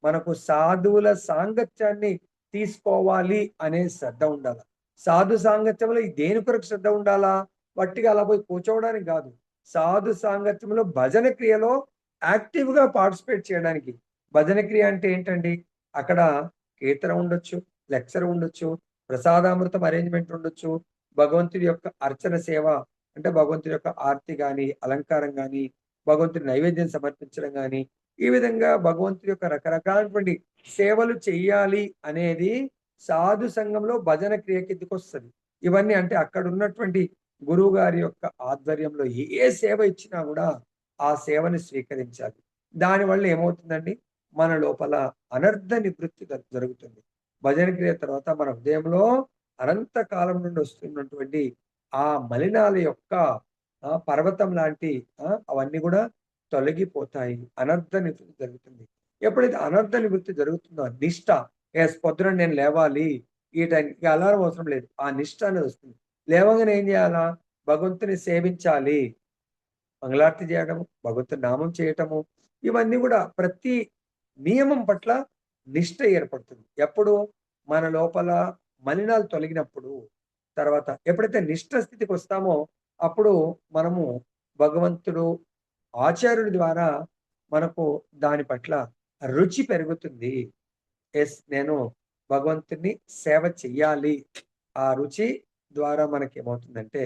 మనకు సాధువుల సాంగత్యాన్ని తీసుకోవాలి అనే శ్రద్ధ ఉండాలి. సాధు సాంగత్యంలో దేని కొరకు శ్రద్ధ ఉండాలా? వట్టిగా అలా పోయి కూర్చోవడానికి కాదు. సాధు సాంగత్యంలో భజన క్రియలో యాక్టివ్గా పార్టిసిపేట్ చేయడానికి. భజన క్రియ అంటే ఏంటండి? అక్కడ కీర్తన ఉండొచ్చు, లెక్చర్ ఉండొచ్చు, ప్రసాదామృతం అరేంజ్మెంట్ ఉండొచ్చు, భగవంతుడి యొక్క అర్చన సేవ అంటే భగవంతుడి యొక్క ఆర్తి కానీ అలంకారం కానీ భగవంతుడి నైవేద్యం సమర్పించడం కానీ ఈ విధంగా భగవంతుడి యొక్క రకరకాలైనటువంటి సేవలు చెయ్యాలి అనేది సాధు సంఘంలో భజన క్రియ కిందకి వస్తుంది. ఇవన్నీ అంటే అక్కడ ఉన్నటువంటి గురువు గారి యొక్క ఆధ్వర్యంలో ఏ సేవ ఇచ్చినా కూడా ఆ సేవని స్వీకరించాలి. దానివల్ల ఏమవుతుందండి? మన లోపల అనర్థ నివృత్తి జరుగుతుంది. భజన క్రియ తర్వాత మన హృదయంలో అనంత కాలం నుండి వస్తున్నటువంటి ఆ మలినాల యొక్క పర్వతం లాంటి అవన్నీ కూడా తొలగిపోతాయి. అనర్థ నివృత్తి జరుగుతుంది. ఎప్పుడైతే అనర్థ నివృత్తి జరుగుతుందో నిష్ట, పొద్దున నేను లేవాలి, ఈ టైంకి అలారం అవసరం లేదు, ఆ నిష్ట అనేది వస్తుంది. లేవగానే ఏం చేయాలా? భగవంతుని సేవించాలి, మంగళార్తి చేయడము, భగవంతుని నామం చేయటము, ఇవన్నీ కూడా ప్రతి నియమం పట్ల నిష్ట ఏర్పడుతుంది. ఎప్పుడు? మన లోపల మలినాలు తొలగినప్పుడు. తర్వాత ఎప్పుడైతే నిష్ట స్థితికి వస్తామో అప్పుడు మనము భగవంతుడు ఆచార్యుడి ద్వారా మనకు దాని పట్ల రుచి పెరుగుతుంది. నేను భగవంతుని సేవ చెయ్యాలి. ఆ రుచి ద్వారా మనకి ఏమవుతుందంటే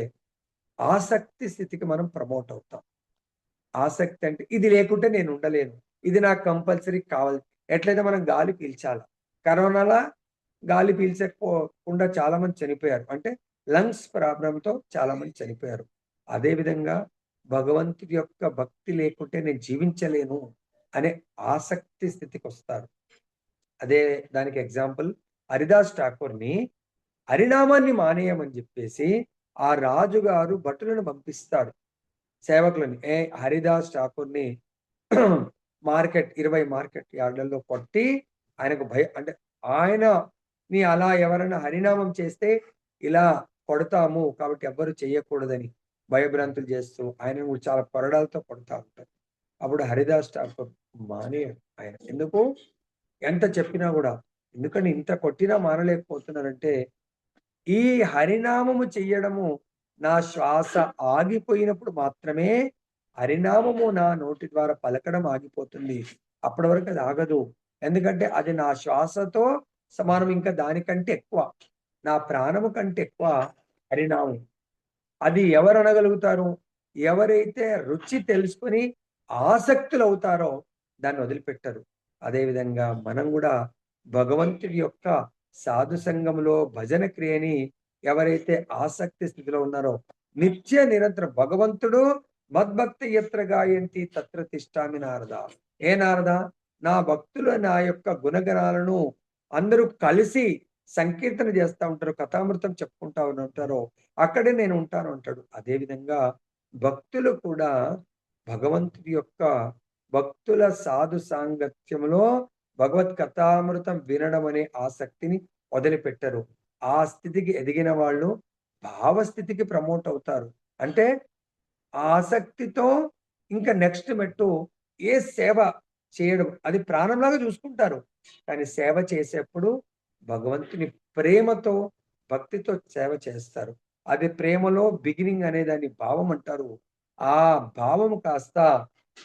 ఆసక్తి స్థితికి మనం ప్రమోట్ అవుతాం. ఆసక్తి అంటే ఇది లేకుంటే నేను ఉండలేను, ఇది నాకు కంపల్సరీ కావాలి. ఎట్లయితే మనం గాలి పీల్చాల, కరోనాలా గాలి పీల్చకపోకుండా చాలా మంది చనిపోయారు, అంటే లంగ్స్ ప్రాబ్లంతో చాలా మంది చనిపోయారు. అదేవిధంగా భగవంతుడి యొక్క భక్తి లేకుంటే నేను జీవించలేను అనే ఆసక్తి స్థితికి వస్తారు. అదే దానికి ఎగ్జాంపుల్ హరిదాస్ ఠాకూర్ని హరినామాన్ని మానేయమని చెప్పేసి ఆ రాజుగారు భటులను పంపిస్తాడు, సేవకులని. హరిదాస్ ఠాకూర్ని మార్కెట్ 20 మార్కెట్ యార్డులలో కొట్టి ఆయనకు అంటే ఆయనని అలా ఎవరైనా హరినామం చేస్తే ఇలా కొడతాము కాబట్టి ఎవ్వరు చేయకూడదని భయభ్రాంతులు చేస్తూ ఆయనను చాలా కొరడాలతో కొడతా ఉంటారు. అప్పుడు హరిదాస్ ఠాకూర్ మానేయడు ఆయన. ఎందుకు? ఎంత చెప్పినా కూడా. ఎందుకని ఇంత కొట్టినా మానలేకపోతున్నారంటే, ఈ హరినామము చెయ్యడము నా శ్వాస ఆగిపోయినప్పుడు మాత్రమే హరినామము నా నోటి ద్వారా పలకడం ఆగిపోతుంది. అప్పటి వరకు అది ఆగదు. ఎందుకంటే అది నా శ్వాసతో సమానం. ఇంకా దానికంటే ఎక్కువ, నా ప్రాణము కంటే ఎక్కువ హరినామం. అది ఎవరు అనగలుగుతారు? ఎవరైతే రుచి తెలుసుకొని ఆసక్తులవుతారో దాన్ని వదిలిపెట్టరు. అదేవిధంగా మనం గూడా భగవంతుడి యొక్క సాధు సంఘంలో భజన క్రియని ఎవరైతే ఆసక్తి స్థితిలో ఉన్నారో, నిత్య నిరంతరం భగవంతుడు మద్భక్తి యత్ర గాయంతి తత్ర తిష్టామి నారద. ఏ నారద? నా భక్తులు నా యొక్క గుణగణాలను అందరూ కలిసి సంకీర్తన చేస్తా ఉంటారు, కథామృతం చెప్పుకుంటా ఉంటారో అక్కడే నేను ఉంటాను అంటాడు. అదేవిధంగా భక్తులు కూడా భగవంతుడి యొక్క భక్తుల సాధు సాంగత్యంలో భగవత్ కథామృతం వినడం అనే ఆసక్తిని వదిలిపెట్టరు. ఆ స్థితికి ఎదిగిన వాళ్ళు భావస్థితికి ప్రమోట్ అవుతారు. అంటే ఆ ఆసక్తితో ఇంకా నెక్స్ట్ మెట్టు ఏ సేవ చేయడం, అది ప్రాణంలాగా చూసుకుంటారు. కానీ సేవ చేసేప్పుడు భగవంతుని ప్రేమతో, భక్తితో సేవ చేస్తారు. అది ప్రేమలో బిగినింగ్ అనే దాన్ని భావం అంటారు. ఆ భావము కాస్త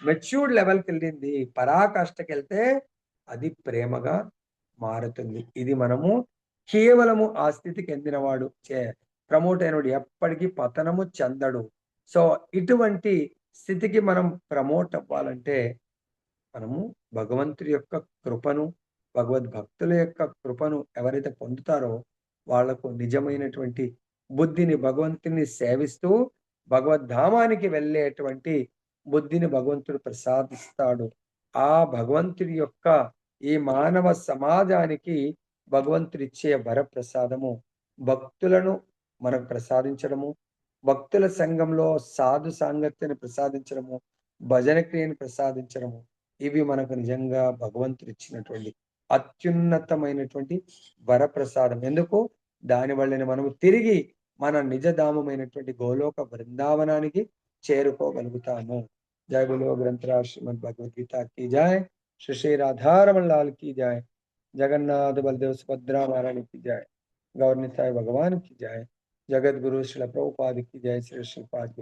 మెచ్యూర్డ్ లెవెల్‌కెళ్ళింది, పరాకాష్ఠకెళ్తే అది ప్రేమగా మారుతుంది. ఇది మనము కేవలము ఆ స్థితికి చెందినవాడు ప్రమోట్ అయినోడు ఎప్పటికీ పతనము చెందడు. సో, ఇటువంటి స్థితికి మనం ప్రమోట్ అవ్వాలంటే మనము భగవంతుడి యొక్క కృపను, భగవద్భక్తుల యొక్క కృపను ఎవరైతే పొందుతారో వాళ్లకు నిజమైనటువంటి బుద్ధిని, భగవంతుని సేవిస్తూ భగవద్ధామానికి వెళ్ళేటువంటి బుద్ధిని భగవంతుడు ప్రసాదిస్తాడు. ఆ భగవంతుడి యొక్క ఈ మానవ సమాజానికి భగవంతుడిచ్చే వరప్రసాదము భక్తులను మనకు ప్రసాదించడము, భక్తుల సంఘంలో సాధు సాంగత్యాన్ని ప్రసాదించడము, భజన క్రియను ప్రసాదించడము. ఇవి మనకు నిజంగా భగవంతుడు ఇచ్చినటువంటి అత్యున్నతమైనటువంటి వరప్రసాదం. ఎందుకు? దాని వల్లనే మనము తిరిగి మన నిజధామమైనటువంటి గోలోక బృందావనానికి చేరుకోగలుగుతాము. జై బోలో గ్రంథరాజ్ శ్రీమద్ భగవద్గీత की जय। श्री श्री राधा रमन लाल की जय। जगन्नाथ बलदेव सुभद्रा महारानी की जय। गौर निताई भगवान की जय। जगत गुरु श्रील प्रभुपाद की जय। श्री श्रीपाद